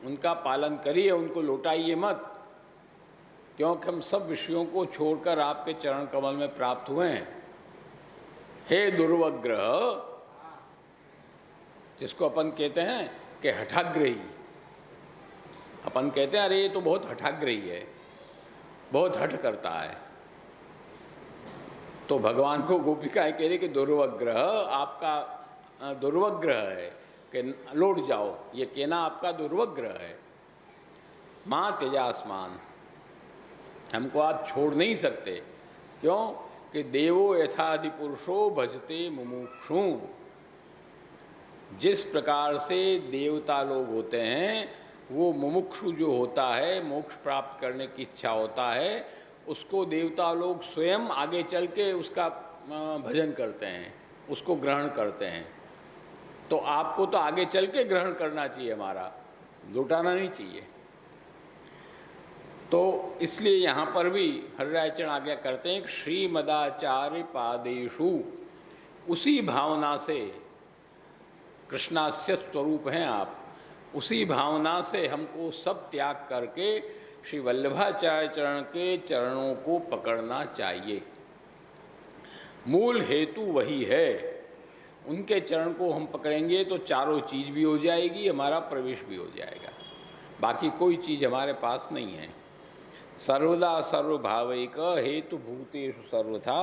[SPEAKER 2] उनका पालन करिए, उनको लौटाइए मत, क्योंकि हम सब विषयों को छोड़कर आपके चरण कमल में प्राप्त हुए हैं। हे दुर्वग्रह, जिसको अपन कहते हैं कि हठाग्रही, अपन कहते हैं अरे ये तो बहुत हठाग्रही है, बहुत हठ करता है, तो भगवान को गोपिकाएं कह रही कि दुर्वग्रह, आपका दुर्वग्रह है कि लौट जाओ, ये कहना आपका दुर्वग्रह है। माँ तेजास्मान, हमको आप छोड़ नहीं सकते, क्यों कि देवो यथाधि पुरुषो भजते मुमुक्षु, जिस प्रकार से देवता लोग होते हैं वो मुमुक्षु जो होता है, मोक्ष प्राप्त करने की इच्छा होता है, उसको देवता लोग स्वयं आगे चल के उसका भजन करते हैं, उसको ग्रहण करते हैं। तो आपको तो आगे चल के ग्रहण करना चाहिए, हमारा लुटाना नहीं चाहिए। तो इसलिए यहाँ पर भी हरिरायचरण आज्ञा करते हैं कि श्रीमदाचार्य पादेषु, उसी भावना से, कृष्णास्य स्वरूप हैं आप, उसी भावना से हमको सब त्याग करके श्री वल्लभाचार्य चरण के चरणों को पकड़ना चाहिए। मूल हेतु वही है, उनके चरण को हम पकड़ेंगे तो चारों चीज़ भी हो जाएगी, हमारा प्रवेश भी हो जाएगा, बाकी कोई चीज़ हमारे पास नहीं है। सर्वदा सर्वभावैक हेतु भूतेषु सर्वथा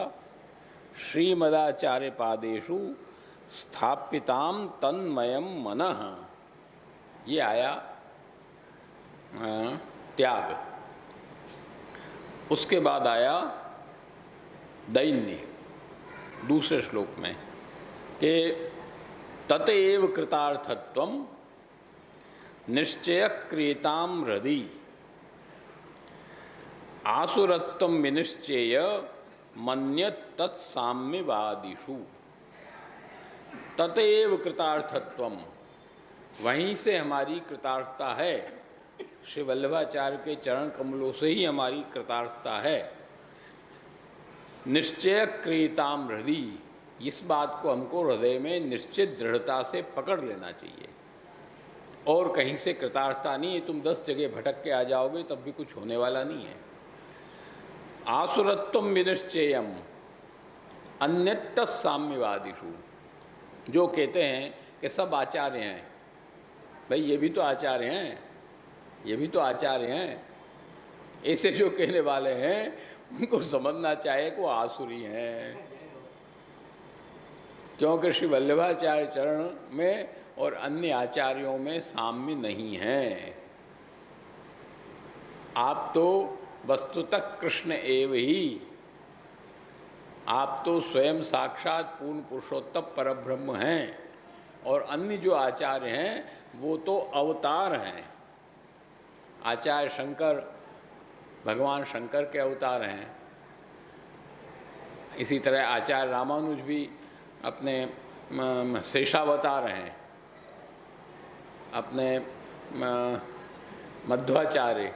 [SPEAKER 2] श्रीमदाचार्य पादेषु स्थापिताम तन्मयम मनः, ये आया त्याग। उसके बाद आया दैन्य दूसरे श्लोक में कि ततएव कृतार्थत्वम निश्चय क्रियताम हृदि आसुरत्वम विनिश्चय मन्यत तत्साम्यवादिषु। ततएव कृतार्थत्वम, वहीं से हमारी कृतार्थता है, श्री वल्लभाचार्य के चरण कमलों से ही हमारी कृतार्थता है। निश्चय क्रियताम हृदि, इस बात को हमको हृदय में निश्चित दृढ़ता से पकड़ लेना चाहिए, और कहीं से कृतार्थता नहीं है। तुम 10 जगह भटक के आ जाओगे तब भी कुछ होने वाला नहीं है। आसुरत्वम विनिश्चयम अन्यत साम्यवादिषु, जो कहते हैं कि सब आचार्य हैं, भाई ये भी तो आचार्य हैं, ये भी तो आचार्य हैं, ऐसे जो कहने वाले हैं उनको समझना चाहिए कि वो आसुरी हैं, क्योंकि श्री वल्लभाचार्य चरण में और अन्य आचार्यों में साम्य नहीं है। आप तो वस्तुतः कृष्ण एव ही, आप तो स्वयं साक्षात पूर्ण पुरुषोत्तम परब्रह्म हैं, और अन्य जो आचार्य हैं वो तो अवतार हैं। आचार्य शंकर भगवान शंकर के अवतार हैं, इसी तरह आचार्य रामानुज भी अपने शेषावतार हैं, अपने मध्वाचार्य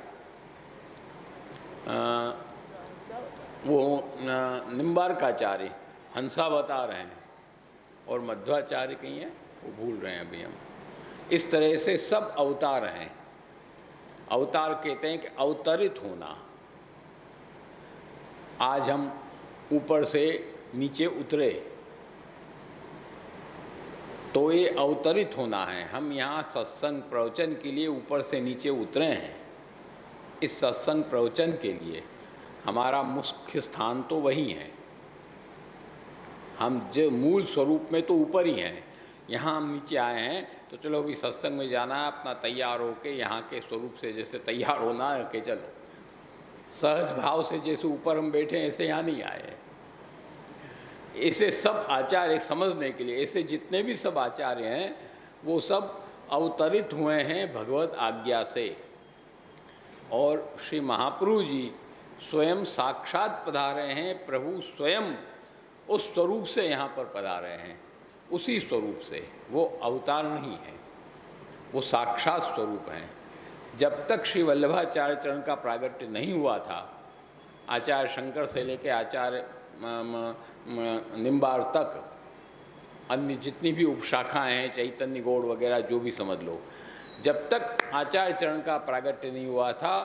[SPEAKER 2] वो निम्बार्काचार्य हंसावतार हैं, और मध्वाचार्य कहीं हैं वो भूल रहे हैं अभी हम। इस तरह से सब अवतार हैं। अवतार कहते हैं कि अवतरित होना। आज हम ऊपर से नीचे उतरे तो ये अवतरित होना है। हम यहाँ सत्संग प्रवचन के लिए ऊपर से नीचे उतरे हैं। इस सत्संग प्रवचन के लिए हमारा मुख्य स्थान तो वही है। हम जो मूल स्वरूप में तो ऊपर ही हैं, यहाँ हम नीचे आए हैं तो चलो अभी सत्संग में जाना है, अपना तैयार होके यहाँ के स्वरूप से जैसे तैयार होना है कि चलो सहज भाव से जैसे ऊपर हम बैठे हैं ऐसे यहाँ नहीं आए। ऐसे सब आचार्य समझने के लिए, ऐसे जितने भी सब आचार्य हैं वो सब अवतरित हुए हैं भगवत आज्ञा से, और श्री महाप्रभु जी स्वयं साक्षात पधारे हैं। प्रभु स्वयं उस स्वरूप से यहाँ पर पधारे हैं, उसी स्वरूप से। वो अवतार नहीं है, वो साक्षात स्वरूप हैं। जब तक श्री वल्लभाचार्य चरण का प्रागट्य नहीं हुआ था, आचार्य शंकर से लेकर आचार्य निम्बार तक अन्य जितनी भी उपशाखाएं हैं, चैतन्य गौड़ वगैरह जो भी समझ लो, जब तक आचार्य चरण का प्रागट्य नहीं हुआ था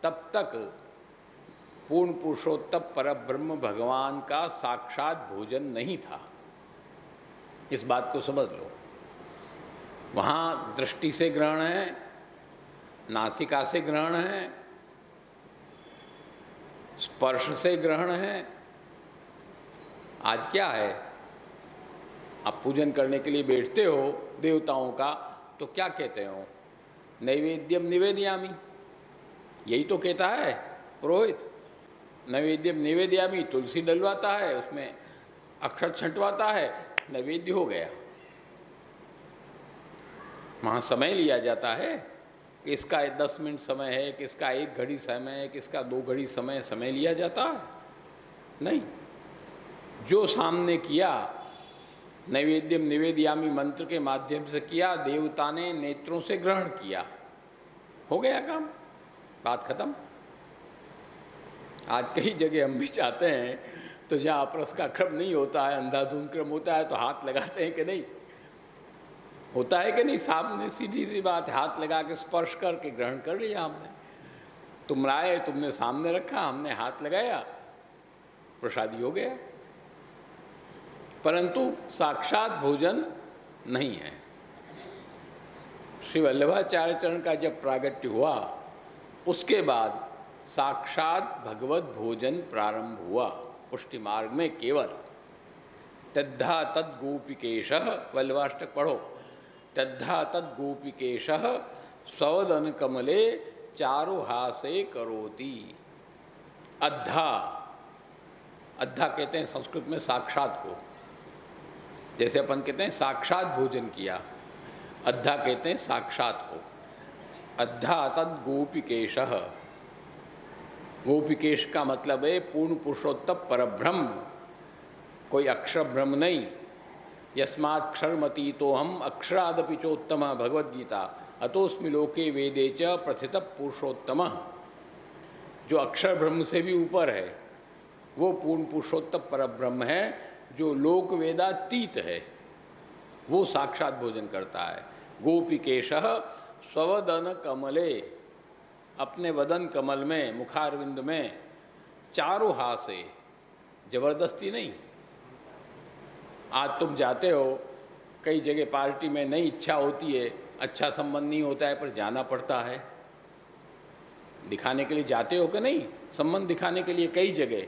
[SPEAKER 2] तब तक पूर्ण पुरुषोत्तम परब्रह्म भगवान का साक्षात भोजन नहीं था। इस बात को समझ लो। वहाँ दृष्टि से ग्रहण है, नासिका से ग्रहण है, स्पर्श से ग्रहण है। आज क्या है, आप पूजन करने के लिए बैठते हो देवताओं का तो क्या कहते हो? नैवेद्यम निवेदयामि, यही तो कहता है पुरोहित। नैवेद्यम निवेदयामि, तुलसी डलवाता है, उसमें अक्षत छंटवाता है, नैवेद्य हो गया। वहाँ समय लिया जाता है कि इसका 10 मिनट समय है, किसका 1 घड़ी समय है, किसका 2 घड़ी समय लिया जाता है? नहीं। जो सामने किया, नैवेद्यम निवेदयामि मंत्र के माध्यम से किया, देवता ने नेत्रों से ग्रहण किया, हो गया काम, बात खत्म। आज कई जगह हम भी चाहते हैं तो जहाँ अपरस का क्रम नहीं होता है, अंधाधुंध क्रम होता है, तो हाथ लगाते हैं कि नहीं? होता है कि नहीं? सामने सीधी सी बात, हाथ लगा के स्पर्श करके ग्रहण कर लिया हमने। तुम लाए, तुमने सामने रखा, हमने हाथ लगाया, प्रसादी हो गया। परंतु साक्षात भोजन नहीं है। श्री वल्लभाचार्य चरण का जब प्रागट्य हुआ उसके बाद साक्षात भगवत भोजन प्रारंभ हुआ पुष्टि मार्ग में। केवल तद्धा तद गोपिकेशः, वल्लभाष्टक पढ़ो, तद्धा तद गोपिकेशः स्वदन कमले चारुहासे करोति। अद्धा, अद्धा कहते हैं संस्कृत में साक्षात को, जैसे अपन कहते हैं साक्षात भोजन किया, अद्धा कहते हैं साक्षात को। अद्धा तद गोपिकेशः, गोपिकेश का मतलब है पूर्ण पुरुषोत्तम परब्रह्म, कोई अक्षर ब्रह्म नहीं। यस्माक्षरमती तो हम अक्षरादपि चोत्तम, भगवद्गीता। अतोस्मि लोके वेदे च प्रथित पुरुषोत्तम, जो अक्षर ब्रह्म से भी ऊपर है वो पूर्ण पुरुषोत्तम परब्रह्म है, जो लोक वेदातीत है, वो साक्षात भोजन करता है। गोपिकेशः स्वदन कमले, अपने वदन कमल में, मुखारविंद में, चारों हाथ से, जबरदस्ती नहीं। आज तुम जाते हो कई जगह पार्टी में, नहीं इच्छा होती है, अच्छा संबंध नहीं होता है, पर जाना पड़ता है। दिखाने के लिए जाते हो कि नहीं? संबंध दिखाने के लिए कई जगह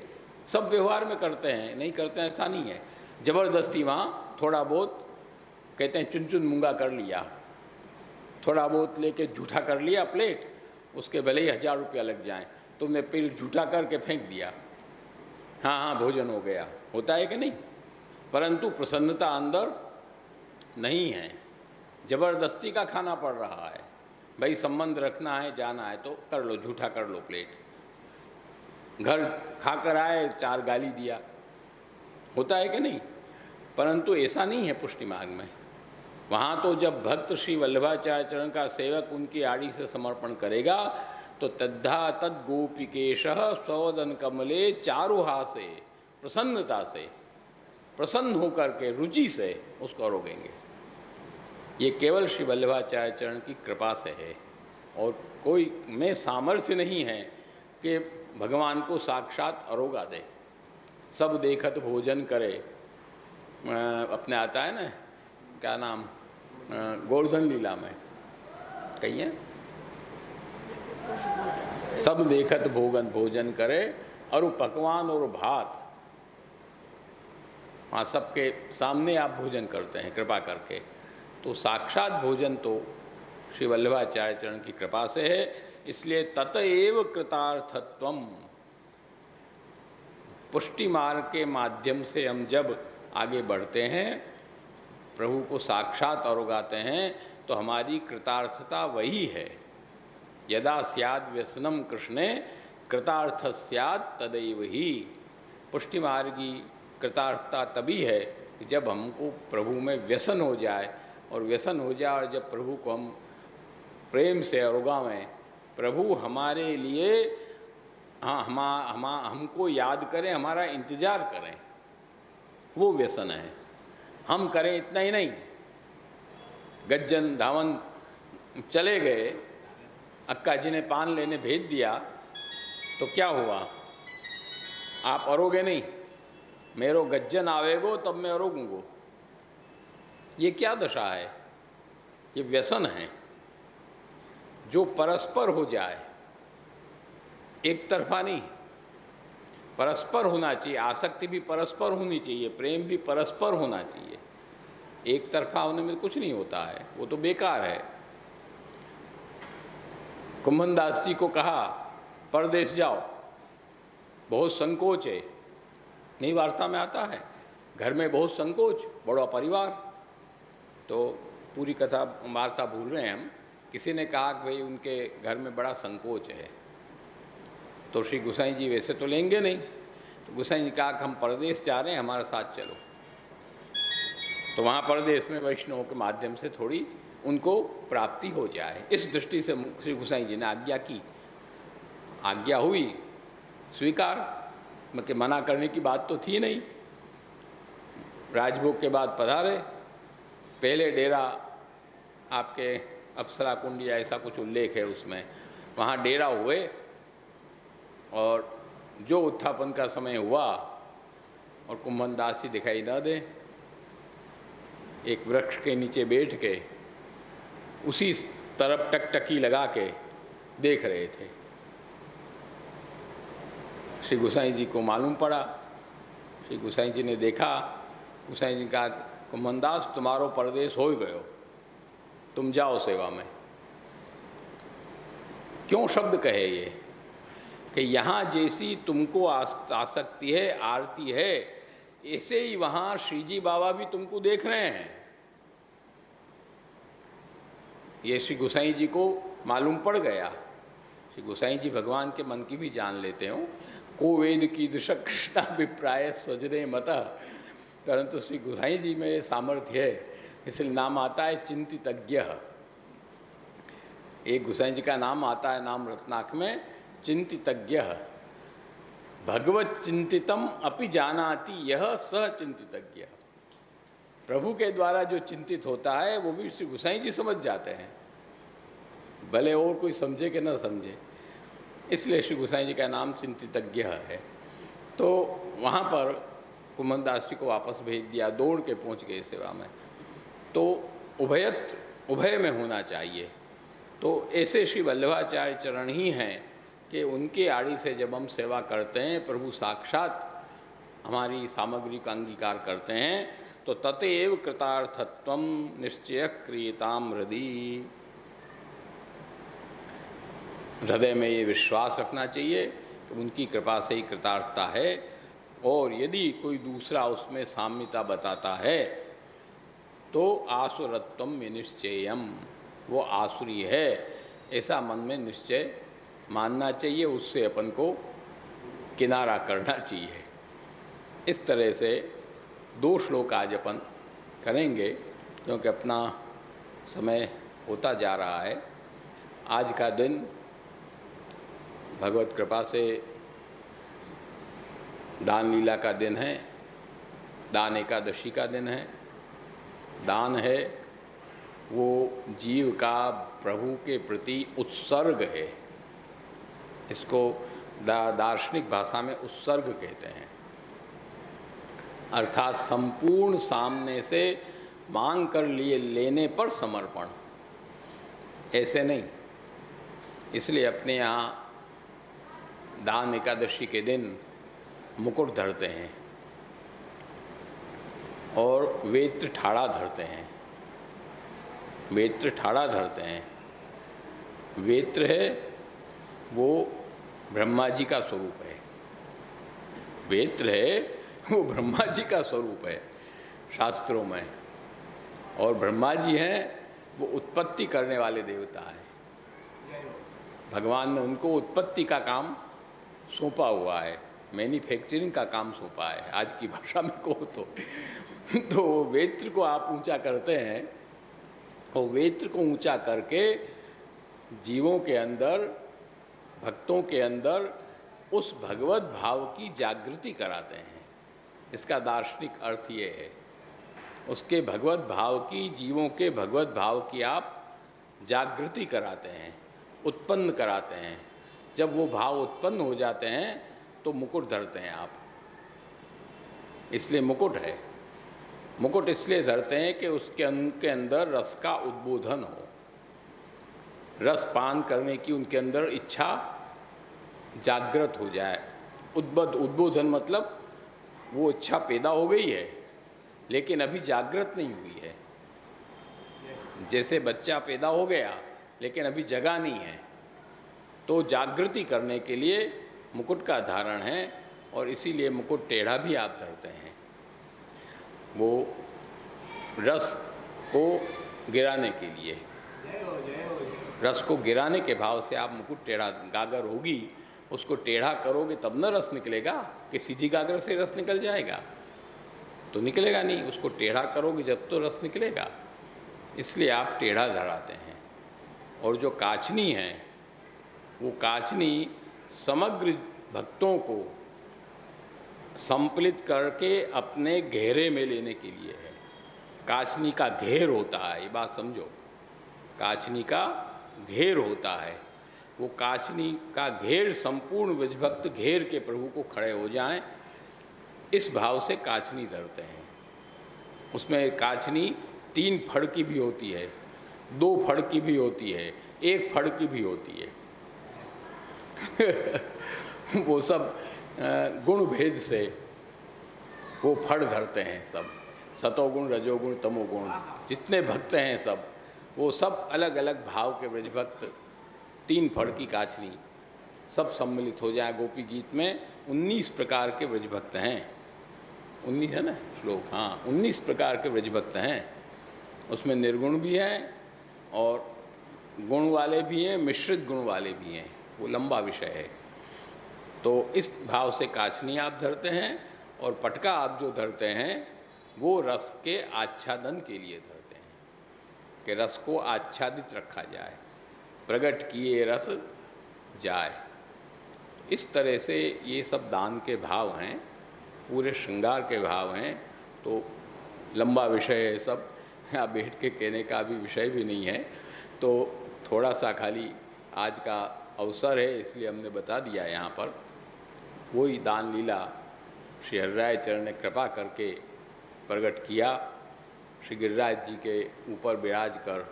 [SPEAKER 2] सब व्यवहार में करते हैं, नहीं करते हैं ऐसा नहीं है। जबरदस्ती वहाँ थोड़ा बहुत कहते हैं चुन चुन मूंगा कर लिया, थोड़ा बहुत लेके झूठा कर लिया प्लेट, उसके भले ही 1000 रुपया लग जाए, तुमने प्लेट झूठा करके फेंक दिया, हाँ हाँ भोजन हो गया, होता है कि नहीं? परंतु प्रसन्नता अंदर नहीं है, जबरदस्ती का खाना पड़ रहा है। भाई संबंध रखना है, जाना है तो कर लो, झूठा कर लो प्लेट। घर खाकर आए, 4 गाली दिया, होता है कि नहीं? परंतु ऐसा नहीं है पुष्टि मार्ग में। वहाँ तो जब भक्त श्री वल्लभाचार्य चरण का सेवक उनकी आड़ी से समर्पण करेगा तो तद्धा तद गोपिकेशः स्वदन कमले चारुहासे, प्रसन्नता से, प्रसन्न होकर के, रुचि से उसको आरोगेंगे। ये केवल श्री वल्लभाचार्य चरण की कृपा से है, और कोई में सामर्थ्य नहीं है कि भगवान को साक्षात अरोगा दे। सब देखत भोजन करे, अपने आता है ना, क्या नाम, गोवर्धन लीला में कहिए, सब देखत भोजन करे, और वो पकवान और भात वहाँ सबके सामने आप भोजन करते हैं कृपा करके। तो साक्षात भोजन तो श्री वल्लभाचार्य चरण की कृपा से है, इसलिए ततएव कृतार्थत्वम। पुष्टि मार्ग के माध्यम से हम जब आगे बढ़ते हैं, प्रभु को साक्षात अवगाते हैं, तो हमारी कृतार्थता वही है। यदा स्याद व्यसनम कृष्णे कृतार्थ स्याद तदैव ही। पुष्टि मार्गी कृतार्थता तभी है कि जब हमको प्रभु में व्यसन हो जाए, और व्यसन हो जाए और जब प्रभु को हम प्रेम से अवगावें, प्रभु हमारे लिए हमको याद करें, हमारा इंतजार करें, वो व्यसन है। हम करें इतना ही नहीं, गज्जन धावन चले गए, अक्का जी ने पान लेने भेज दिया, तो क्या हुआ? आप अरोगे नहीं, मेरो गज्जन आवेगो तब मैं अरोगूंगो। ये क्या दशा है? ये व्यसन है जो परस्पर हो जाए, एक तरफा नहीं, परस्पर होना चाहिए। आसक्ति भी परस्पर होनी चाहिए, प्रेम भी परस्पर होना चाहिए। एक तरफा होने में कुछ नहीं होता है, वो तो बेकार है। कुंभन दास जी को कहा परदेश जाओ, बहुत संकोच है, नहीं वार्ता में आता है, घर में बहुत संकोच, बड़ा परिवार। तो पूरी कथा वार्ता भूल रहे हैं हम। किसी ने कहा कि भाई उनके घर में बड़ा संकोच है, तो श्री गोसाई जी वैसे तो लेंगे नहीं, तो गोसाई जी कहा कि हम परदेश जा रहे हैं, हमारे साथ चलो। तो वहाँ परदेश में वैष्णवों के माध्यम से थोड़ी उनको प्राप्ति हो जाए, इस दृष्टि से श्री गोसाई जी ने आज्ञा की। आज्ञा हुई, स्वीकार, मतलब मना करने की बात तो थी नहीं। राजभोग के बाद पधारे, पहले डेरा आपके अप्सरा कुंड या ऐसा कुछ उल्लेख है उसमें, वहाँ डेरा हुए और जो उत्थापन का समय हुआ और कुंभन दास जी दिखाई न दे, एक वृक्ष के नीचे बैठ के उसी तरफ टकटकी लगा के देख रहे थे। श्री गोसाई जी को मालूम पड़ा, श्री गोसाई जी ने देखा, गोसाई जी कहा कुंभन दास तुम्हारो परदेश हो गयो, तुम जाओ सेवा में। क्यों शब्द कहे ये कि यहाँ जैसी तुमको आसक्ति है, आरती है, ऐसे ही वहाँ श्री जी बाबा भी तुमको देख रहे हैं। ये श्री गोसाई जी को मालूम पड़ गया। श्री गोसाई जी भगवान के मन की भी जान लेते हो। को वेद की दृश कृष्णाभिप्राय स्वजने मता, परंतु श्री गोसाई जी में सामर्थ्य है, इसलिए नाम आता है चिंतितज्ञ। एक गोसाई जी का नाम आता है नाम रत्नाक में, चिंतितज्ञ। भगवत चिंतितम अपि जानाति यह स चिंतितज्ञ। प्रभु के द्वारा जो चिंतित होता है वो भी श्री गोसाई जी समझ जाते हैं, भले और कोई समझे कि न समझे, इसलिए श्री गोसाई जी का नाम चिंतितज्ञ है। तो वहाँ पर कुंभन दास जी को वापस भेज दिया, दौड़ के पहुँच गए सेवा में। तो उभय में होना चाहिए। तो ऐसे श्री वल्लभाचार्य चरण ही हैं कि उनके आड़ी से जब हम सेवा करते हैं, प्रभु साक्षात हमारी सामग्री का अंगीकार करते हैं, तो ततेव कृतार्थत्वम निश्चय क्रियताम हृदय। हृदय में ये विश्वास रखना चाहिए कि उनकी कृपा से ही कृतार्थता है, और यदि कोई दूसरा उसमें साम्यता बताता है तो आसुरत्वम विनिश्चयम, वो आसुरी है ऐसा मन में निश्चय मानना चाहिए, उससे अपन को किनारा करना चाहिए। इस तरह से 2 श्लोक आज अपन करेंगे, क्योंकि अपना समय होता जा रहा है। आज का दिन भगवत कृपा से दान लीला का दिन है, दान एकादशी का दिन है। दान है वो जीव का प्रभु के प्रति उत्सर्ग है, इसको दार्शनिक भाषा में उत्सर्ग कहते हैं, अर्थात संपूर्ण सामने से मांग कर लिए लेने पर समर्पण। ऐसे नहीं, इसलिए अपने यहाँ दान एकादशी के दिन मुकुट धरते हैं और वेत्र ठाड़ा धरते हैं। वेत्र ठाड़ा धरते हैं। वेत्र है वो ब्रह्मा जी का स्वरूप है। वेत्र है वो ब्रह्मा जी का स्वरूप है शास्त्रों में, और ब्रह्मा जी हैं वो उत्पत्ति करने वाले देवता हैं। भगवान ने उनको उत्पत्ति का काम सौंपा हुआ है, मैन्युफैक्चरिंग का काम सौंपा है, आज की भाषा में कहो तो वेत्र को आप ऊंचा करते हैं, और वेत्र को ऊंचा करके जीवों के अंदर, भक्तों के अंदर उस भगवत भाव की जागृति कराते हैं। इसका दार्शनिक अर्थ ये है। उसके भगवत भाव की, जीवों के भगवत भाव की आप जागृति कराते हैं, उत्पन्न कराते हैं। जब वो भाव उत्पन्न हो जाते हैं तो मुकुट धरते हैं आप। इसलिए मुकुट है। मुकुट इसलिए धरते हैं कि उनके अंदर रस का उद्बोधन हो, रस पान करने की उनके अंदर इच्छा जागृत हो जाए। उद्बोधन मतलब वो इच्छा पैदा हो गई है लेकिन अभी जागृत नहीं हुई है। जैसे बच्चा पैदा हो गया लेकिन अभी जगा नहीं है, तो जागृति करने के लिए मुकुट का धारण है। और इसीलिए मुकुट टेढ़ा भी आप धरते हैं। वो रस को गिराने के लिए, रस को गिराने के भाव से आप मुकुट टेढ़ा, गागर होगी उसको टेढ़ा करोगे तब न रस निकलेगा, कि सीधी गागर से रस निकल जाएगा तो निकलेगा नहीं। उसको टेढ़ा करोगे जब तो रस निकलेगा। इसलिए आप टेढ़ा धराते हैं। और जो काचनी है वो काचनी समग्र भक्तों को संपलित करके अपने घेरे में लेने के लिए है। काचनी का घेर होता है, ये बात समझो। काचनी का घेर होता है। वो काचनी का घेर संपूर्ण विभक्त घेर के प्रभु को खड़े हो जाएं, इस भाव से काचनी धरते हैं। उसमें काचनी 3 फड़ की भी होती है, 2 फड़ की भी होती है, 1 फड़ की भी होती है। वो सब गुण भेद से वो फड़ धरते हैं। सब सतोगुण, रजोगुण, तमोगुण जितने भक्त हैं सब, वो सब अलग अलग भाव के ब्रजभक्त 3 फड़ की काचनी सब सम्मिलित हो जाए। गोपी गीत में 19 प्रकार के ब्रजभक्त हैं। 19 है ना श्लोक? हाँ, 19 प्रकार के ब्रजभक्त हैं। उसमें निर्गुण भी हैं और गुण वाले भी हैं, मिश्रित गुण वाले भी हैं। वो लंबा विषय है। तो इस भाव से काचनी आप धरते हैं। और पटका आप जो धरते हैं वो रस के आच्छादन के लिए धरते हैं, कि रस को आच्छादित रखा जाए, प्रकट किए रस जाए। इस तरह से ये सब दान के भाव हैं, पूरे श्रृंगार के भाव हैं। तो लंबा विषय है सब, यहाँ बैठ के कहने का भी विषय भी नहीं है। तो थोड़ा सा खाली आज का अवसर है इसलिए हमने बता दिया यहाँ पर। वही दान लीला श्री हरिराय चरण ने कृपा करके प्रकट किया। श्री गिरिराज जी के ऊपर विराज कर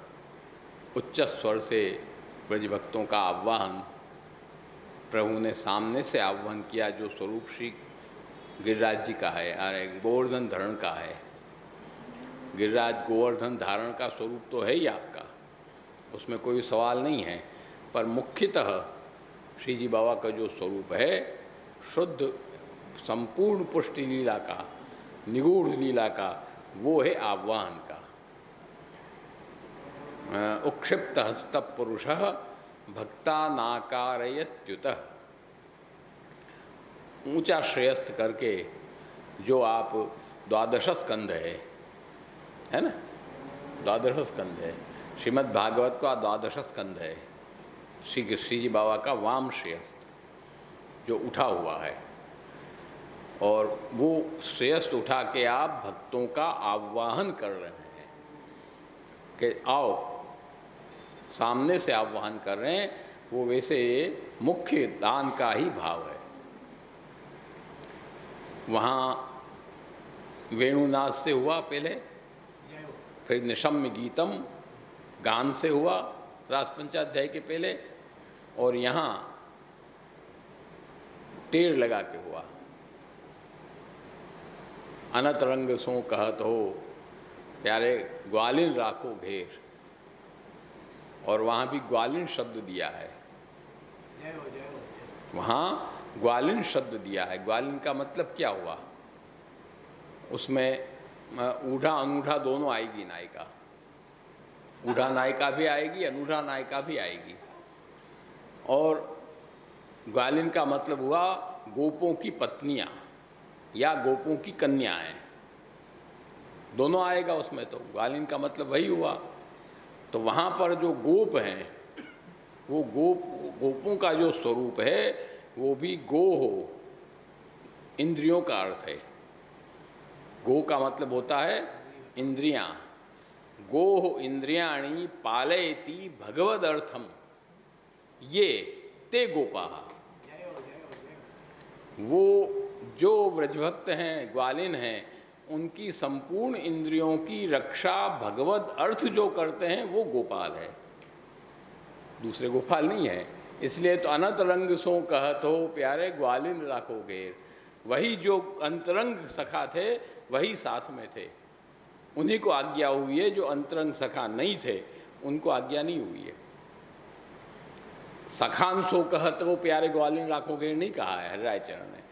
[SPEAKER 2] उच्च स्वर से ब्रजभक्तों का आह्वान प्रभु ने सामने से आह्वान किया, जो स्वरूप श्री गिरिराज जी का है, अरे गोवर्धन धरण का है। गिरिराज गोवर्धन धारण का स्वरूप तो है ही आपका, उसमें कोई सवाल नहीं है। पर मुख्यतः श्री जी बाबा का जो स्वरूप है, शुद्ध संपूर्ण पुष्टि लीला का, निगूढ़ लीला का, वो है आह्वान का। उक्षिप्त हस्त पुरुष भक्ता नाकारयत्युतः, ऊंचा श्रेयस्थ करके जो आप 12 स्कंध है ना, 12 स्कंध है। श्रीमद् भागवत का 12 स्कंध है। श्री जी बाबा का वाम श्रेयस्थ जो उठा हुआ है, और वो श्रेयस्थ उठा के आप भक्तों का आह्वान कर रहे हैं कि आओ, सामने से आह्वान कर रहे हैं। वो वैसे मुख्य दान का ही भाव है। वहाँ वेणुनाद से हुआ पहले, फिर निशम्य गीतम गान से हुआ रास पंचाध्याय के पहले, और यहाँ टेर लगा के हुआ। अनत रंग सो कहत हो प्यारे ग्वालिन राखो घेर, और वहाँ भी ग्वालिन शब्द दिया है। वहाँ ग्वालिन शब्द दिया है। ग्वालिन का मतलब क्या हुआ? उसमें ऊढ़ा अनूढ़ा दोनों आएगी नायिका। ऊढ़ा नायिका भी आएगी, अनूढ़ा नायिका भी आएगी। और ग्वालिन का मतलब हुआ गोपों की पत्नियाँ या गोपों की कन्याएं, दोनों आएगा उसमें। तो ग्वालिन का मतलब वही हुआ। तो वहाँ पर जो गोप हैं, वो गोपों का जो स्वरूप है वो भी गो हो, इंद्रियों का अर्थ है। गो का मतलब होता है इंद्रियां, गोह इंद्रियाणि पालयति भगवदर्थम ये ते गोपाः। वो जो व्रजभक्त हैं, ग्वालिन हैं, उनकी संपूर्ण इंद्रियों की रक्षा भगवत अर्थ जो करते हैं वो गोपाल है, दूसरे गोपाल नहीं है। इसलिए तो अनंत रंग सो कहत हो प्यारे ग्वालिन राखो घेर। वही जो अंतरंग सखा थे वही साथ में थे, उन्हीं को आज्ञा हुई है। जो अंतरंग सखा नहीं थे उनको आज्ञा नहीं हुई है। सखान सो कहत हो प्यारे ग्वालिन राखो घेर नहीं कहा है हरिराय चरण ने।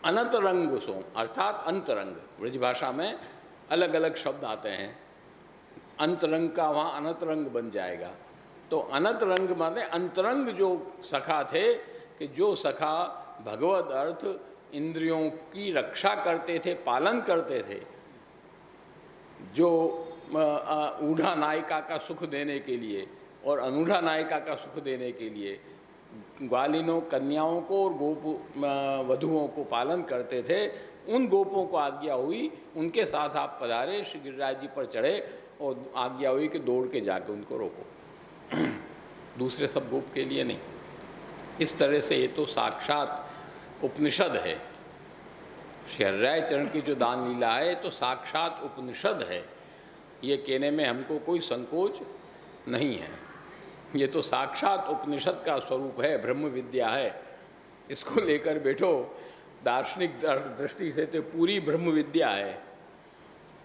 [SPEAKER 2] अनंत रंग सो अर्थात अंतरंग, ब्रज भाषा में अलग अलग शब्द आते हैं। अंतरंग का वहाँ अनंत रंग बन जाएगा। तो अनंत रंग माने अंतरंग जो सखा थे, कि जो सखा भगवत अर्थ इंद्रियों की रक्षा करते थे, पालन करते थे, जो ऊढ़ा नायिका का सुख देने के लिए और अनूढ़ा नायिका का सुख देने के लिए ग्वालिनों, कन्याओं को और गोप वधुओं को पालन करते थे, उन गोपों को आज्ञा हुई उनके साथ आप पधारे, श्री गिरिराज जी पर चढ़े और आज्ञा हुई कि दौड़ के जाके उनको रोको। दूसरे सब गोप के लिए नहीं। इस तरह से ये तो साक्षात उपनिषद है। श्री हरिराय चरण की जो दान लीला है तो साक्षात उपनिषद है, ये कहने में हमको कोई संकोच नहीं है। ये तो साक्षात उपनिषद का स्वरूप है, ब्रह्म विद्या है। इसको लेकर बैठो, दार्शनिक दृष्टि से तो पूरी ब्रह्म विद्या है।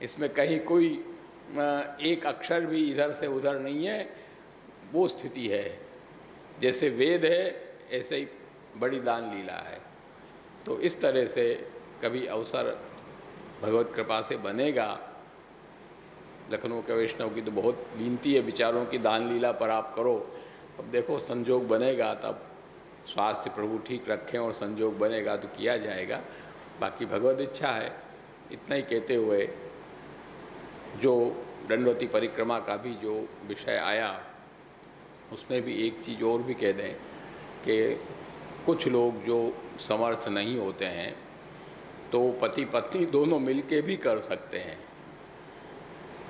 [SPEAKER 2] इसमें कहीं कोई एक अक्षर भी इधर से उधर नहीं है, वो स्थिति है। जैसे वेद है ऐसे ही बड़ी दान लीला है। तो इस तरह से कभी अवसर भगवत कृपा से बनेगा। लखनऊ के वैष्णव की तो बहुत विनती है विचारों की दान लीला पर आप करो। अब देखो संजोग बनेगा, तब स्वास्थ्य प्रभु ठीक रखें और संजोग बनेगा तो किया जाएगा। बाकी भगवत इच्छा है। इतना ही कहते हुए जो दंडवती परिक्रमा का भी जो विषय आया, उसमें भी एक चीज़ और भी कह दें कि कुछ लोग जो समर्थ नहीं होते हैं तो पति पत्नी दोनों मिलके भी कर सकते हैं।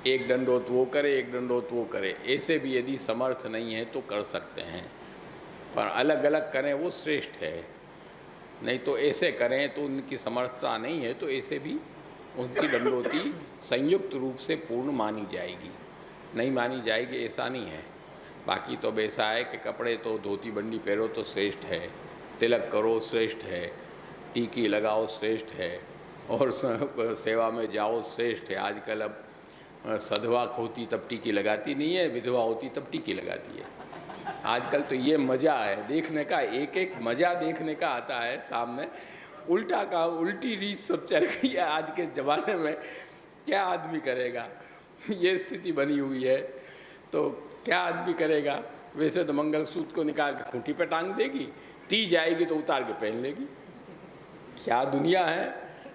[SPEAKER 2] एक दंडोत वो करे, एक दंडोत वो करे, ऐसे भी यदि समर्थ नहीं है तो कर सकते हैं। पर अलग अलग करें वो श्रेष्ठ है। नहीं तो ऐसे करें तो उनकी समर्थता नहीं है तो ऐसे भी उनकी दंडोती संयुक्त रूप से पूर्ण मानी जाएगी। नहीं मानी जाएगी ऐसा नहीं है। बाकी तो ऐसा है कि कपड़े तो धोती बंडी पहनो तो श्रेष्ठ है, तिलक करो श्रेष्ठ है, टीकी लगाओ श्रेष्ठ है, और सेवा में जाओ श्रेष्ठ है। आजकल अब सधवा होती तब टीकी लगाती नहीं है, विधवा होती तब टीकी लगाती है। आजकल तो ये मज़ा है देखने का, एक एक मज़ा देखने का आता है सामने। उल्टा का उल्टी रीत सब चल गई है आज के ज़माने में। क्या आदमी करेगा, ये स्थिति बनी हुई है तो क्या आदमी करेगा। वैसे तो मंगलसूत्र को निकाल के खूंटी पे टांग देगी, ती जाएगी तो उतार के पहन लेगी। क्या दुनिया है।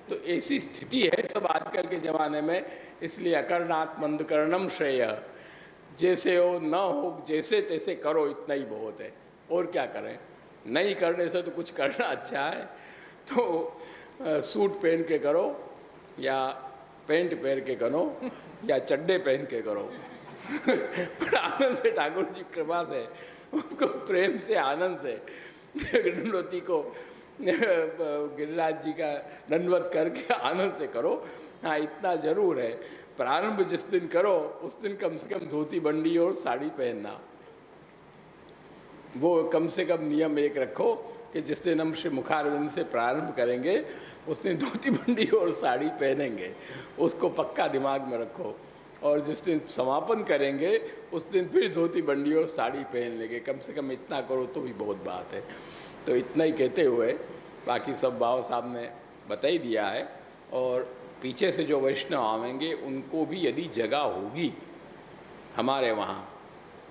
[SPEAKER 2] तो ऐसी स्थिति है सब आजकल के ज़माने में। इसलिए अकरणात् मंदकरणम श्रेय, जैसे हो न हो जैसे तैसे करो, इतना ही बहुत है। और क्या करें, नहीं करने से तो कुछ करना अच्छा है। तो सूट पहन के करो या पैंट पहन के करो या चड्डे पहन के करो। पर आनंद से ठाकुर जी कृपा से, उसको प्रेम से, आनंद से दंडवती को गिरिराज जी का दंडवत करके आनंद से करो। हाँ, इतना जरूर है, प्रारंभ जिस दिन करो उस दिन कम से कम धोती बंडी और साड़ी पहनना। वो कम से कम नियम एक रखो कि जिस दिन हम श्री मुखारविंद से प्रारंभ करेंगे उस दिन धोती बंडी और साड़ी पहनेंगे, उसको पक्का दिमाग में रखो। और जिस दिन समापन करेंगे उस दिन फिर धोती बंडी और साड़ी पहन लेंगे। कम से कम इतना करो तो भी बहुत बात है। तो इतना ही कहते हुए बाकी सब बाबा साहब ने बता ही दिया है। और पीछे से जो वैष्णव आवेंगे उनको भी यदि जगह होगी हमारे वहाँ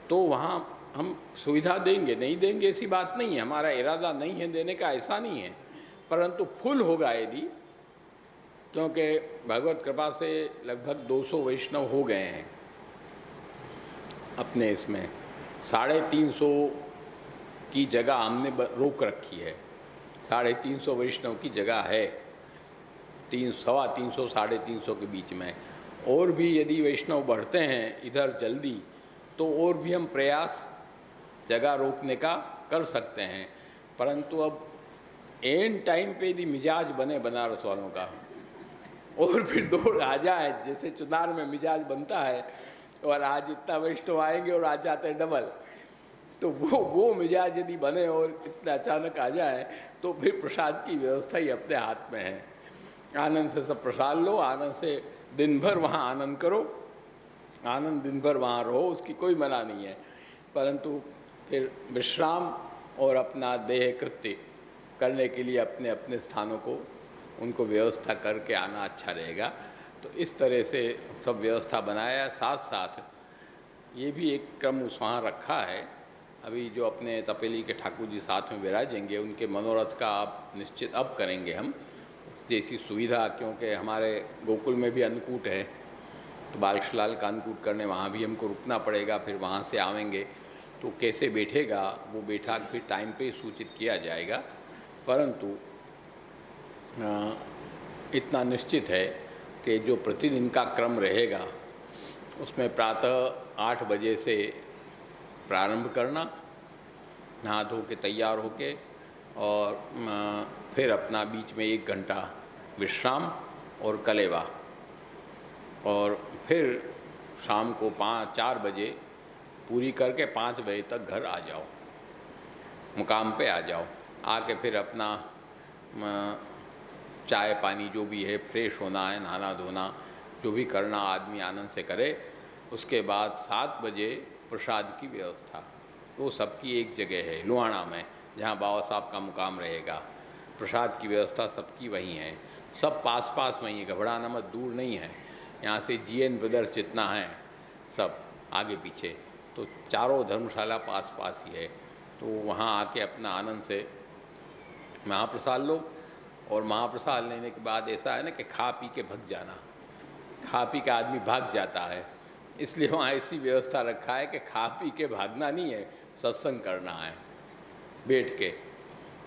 [SPEAKER 2] तो वहाँ हम सुविधा देंगे। नहीं देंगे ऐसी बात नहीं है, हमारा इरादा नहीं है देने का, ऐसा नहीं है। परंतु फुल होगा यदि, क्योंकि भगवत कृपा से लगभग 200 वैष्णव हो गए हैं अपने इसमें। 350 की जगह हमने रोक रखी है। 350 वैष्णव की जगह है, 300, 350, 350 के बीच में। और भी यदि वैष्णव बढ़ते हैं इधर जल्दी तो और भी हम प्रयास जगह रोकने का कर सकते हैं, परंतु अब एंड टाइम पे यदि मिजाज बने बनारस वालों का और फिर दौड़ आ जाए, जैसे चुनार में मिजाज बनता है और आज इतना वैष्णव आएंगे और आज जाते हैं डबल, तो वो मिजाज यदि बने और इतना अचानक आ जाए तो फिर प्रसाद की व्यवस्था ही अपने हाथ में है। आनंद से सब प्रसाद लो, आनंद से दिन भर वहाँ आनंद करो, आनंद दिन भर वहाँ रहो, उसकी कोई मना नहीं है, परंतु फिर विश्राम और अपना देह कृत्य करने के लिए अपने अपने स्थानों को उनको व्यवस्था करके आना अच्छा रहेगा। तो इस तरह से सब व्यवस्था बनाया। साथ साथ ये भी एक क्रम उस वहाँ रखा है, अभी जो अपने तपेली के ठाकुर जी साथ में विराजेंगे उनके मनोरथ का आप निश्चित अब करेंगे हम जैसी सुविधा, क्योंकि हमारे गोकुल में भी अन्नकूट है, तो बालकृष्ण का अन्नकूट करने वहाँ भी हमको रुकना पड़ेगा, फिर वहाँ से आवेंगे तो कैसे बैठेगा वो बैठक फिर टाइम पे सूचित किया जाएगा। परंतु इतना निश्चित है कि जो प्रतिदिन का क्रम रहेगा उसमें प्रातः 8 बजे से प्रारंभ करना, नहा धो के तैयार होके, और फिर अपना बीच में 1 घंटा विश्राम और कलेवा, और फिर शाम को 4 बजे पूरी करके 5 बजे तक घर आ जाओ, मुकाम पे आ जाओ। आके फिर अपना चाय पानी जो भी है, फ्रेश होना है, नहाना धोना जो भी करना आदमी आनंद से करे। उसके बाद 7 बजे प्रसाद की व्यवस्था, वो सबकी एक जगह है लुहाना में, जहाँ बाबा साहब का मुकाम रहेगा। प्रसाद की व्यवस्था सबकी वहीं है, सब पास पास वहीं है, घबराना मत, दूर नहीं है। यहाँ से GN ब्रदर्स जितना है सब आगे पीछे, तो चारों धर्मशाला पास पास ही है। तो वहाँ आके अपना आनंद से महाप्रसाद लो, और महाप्रसाद लेने के बाद ऐसा है ना कि खा पी के भग जाना, खा पी के आदमी भाग जाता है, इसलिए वहाँ ऐसी व्यवस्था रखा है कि खा पी के भागना नहीं है, सत्संग करना है बैठ के।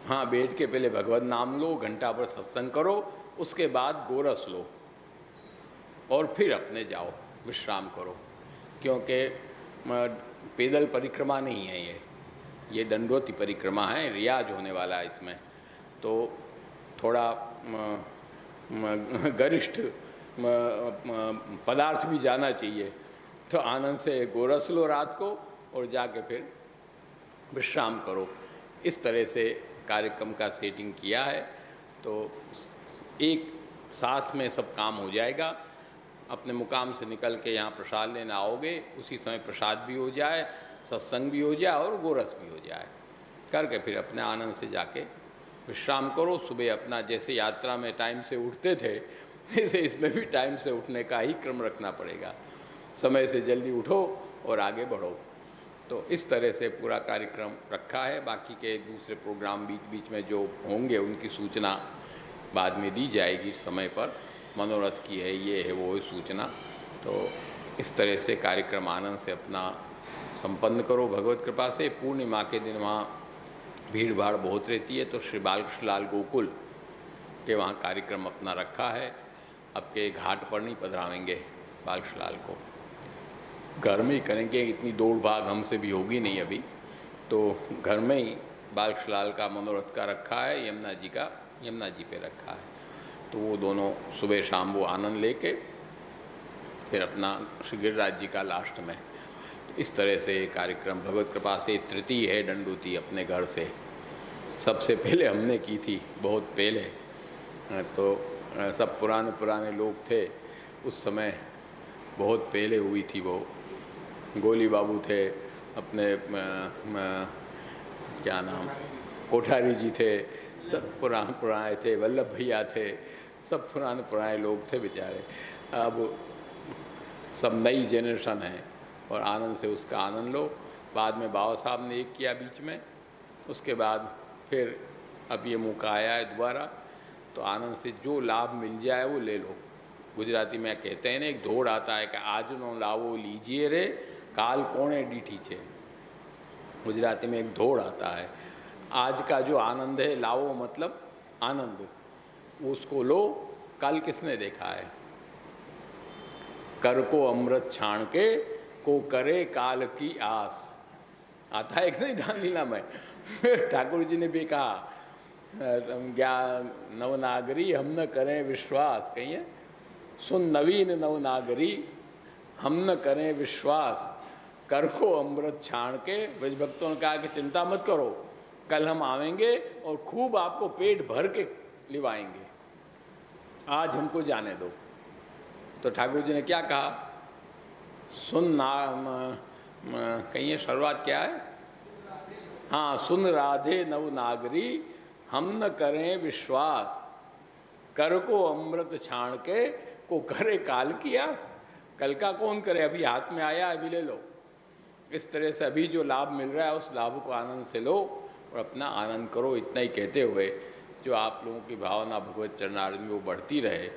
[SPEAKER 2] हाँ, बैठ के पहले भगवत नाम लो, घंटा भर सत्संग करो, उसके बाद गोरस लो और फिर अपने जाओ विश्राम करो, क्योंकि पैदल परिक्रमा नहीं है ये दंडवती परिक्रमा है, रियाज होने वाला है इसमें, तो थोड़ा गरिष्ठ पदार्थ भी जाना चाहिए। तो आनंद से गोरस लो रात को और जाके फिर विश्राम करो। इस तरह से कार्यक्रम का सेटिंग किया है, तो एक साथ में सब काम हो जाएगा। अपने मुकाम से निकल के यहाँ प्रसाद लेना आओगे, उसी समय प्रसाद भी हो जाए, सत्संग भी हो जाए और गोरस भी हो जाए, करके फिर अपने आनंद से जाके विश्राम करो। सुबह अपना जैसे यात्रा में टाइम से उठते थे, वैसे इसमें भी टाइम से उठने का ही क्रम रखना पड़ेगा, समय से जल्दी उठो और आगे बढ़ो। तो इस तरह से पूरा कार्यक्रम रखा है। बाकी के दूसरे प्रोग्राम बीच बीच में जो होंगे उनकी सूचना बाद में दी जाएगी समय पर, मनोरथ की है, ये है, वो है सूचना। तो इस तरह से कार्यक्रम आनंद से अपना संपन्न करो भगवत कृपा से। पूर्णिमा के दिन वहाँ भीड़ भाड़ बहुत रहती है, तो श्री बालकृष्ण लाल गोकुल के वहाँ कार्यक्रम अपना रखा है। अब के घाट पर नहीं पधरावेंगे बालकृष्ण लाल को, घर में ही करेंगे, इतनी दौड़ भाग हमसे भी होगी नहीं अभी, तो घर में ही बालकृष्ण लाल का मनोरथ का रखा है, यमुना जी का यमुना जी पे रखा है। तो वो दोनों सुबह शाम वो आनंद लेके फिर अपना श्री गिरिराज जी का लास्ट में। इस तरह से कार्यक्रम भगवत कृपा से तृतीय है दंडोती अपने घर से। सबसे पहले हमने की थी बहुत पहले, तो सब पुराने लोग थे उस समय, बहुत पहले हुई थी वो। गोली बाबू थे, अपने क्या नाम, कोठारी जी थे, सब पुराने थे, वल्लभ भैया थे, सब पुराने लोग थे बेचारे। अब सब नई जेनरेशन है और आनंद से उसका आनंद लो। बाद में बाबा साहब ने एक किया बीच में, उसके बाद फिर अब ये मौका आया है दोबारा, तो आनंद से जो लाभ मिल जाए वो ले लो। गुजराती में कहते हैं ना, एक दौड़ आता है कि आज नो लावो लीजिए रे, काल कोणे डीठी छे। गुजराती में एक दौड़ आता है, आज का जो आनंद है लावो मतलब आनंद, उसको लो, कल किसने देखा है। कर को अमृत छाण के को करे काल की आस। आता है कि नहीं दान लीला में? ठाकुर जी ने भी कहा ज्ञान नवनागरी हम न करें विश्वास, कहिए सुन नवीन नवनागरी हम न करें विश्वास, कर को अमृत छाण के। ब्रज भक्तों ने कहा कि चिंता मत करो, कल हम आवेंगे और खूब आपको पेट भर के लिवाएंगे, आज हमको जाने दो। तो ठाकुर जी ने क्या कहा? सुन कहिए शुरुआत क्या है? हाँ, सुन राधे नवनागरी हम न करें विश्वास, कर को अमृत छाण के को करे काल की आस। कल का कौन करे, अभी हाथ में आया अभी ले लो। इस तरह से अभी जो लाभ मिल रहा है उस लाभ को आनंद से लो और अपना आनंद करो। इतना ही कहते हुए जो आप लोगों की भावना भगवत चरणारविंद में वो बढ़ती रहे।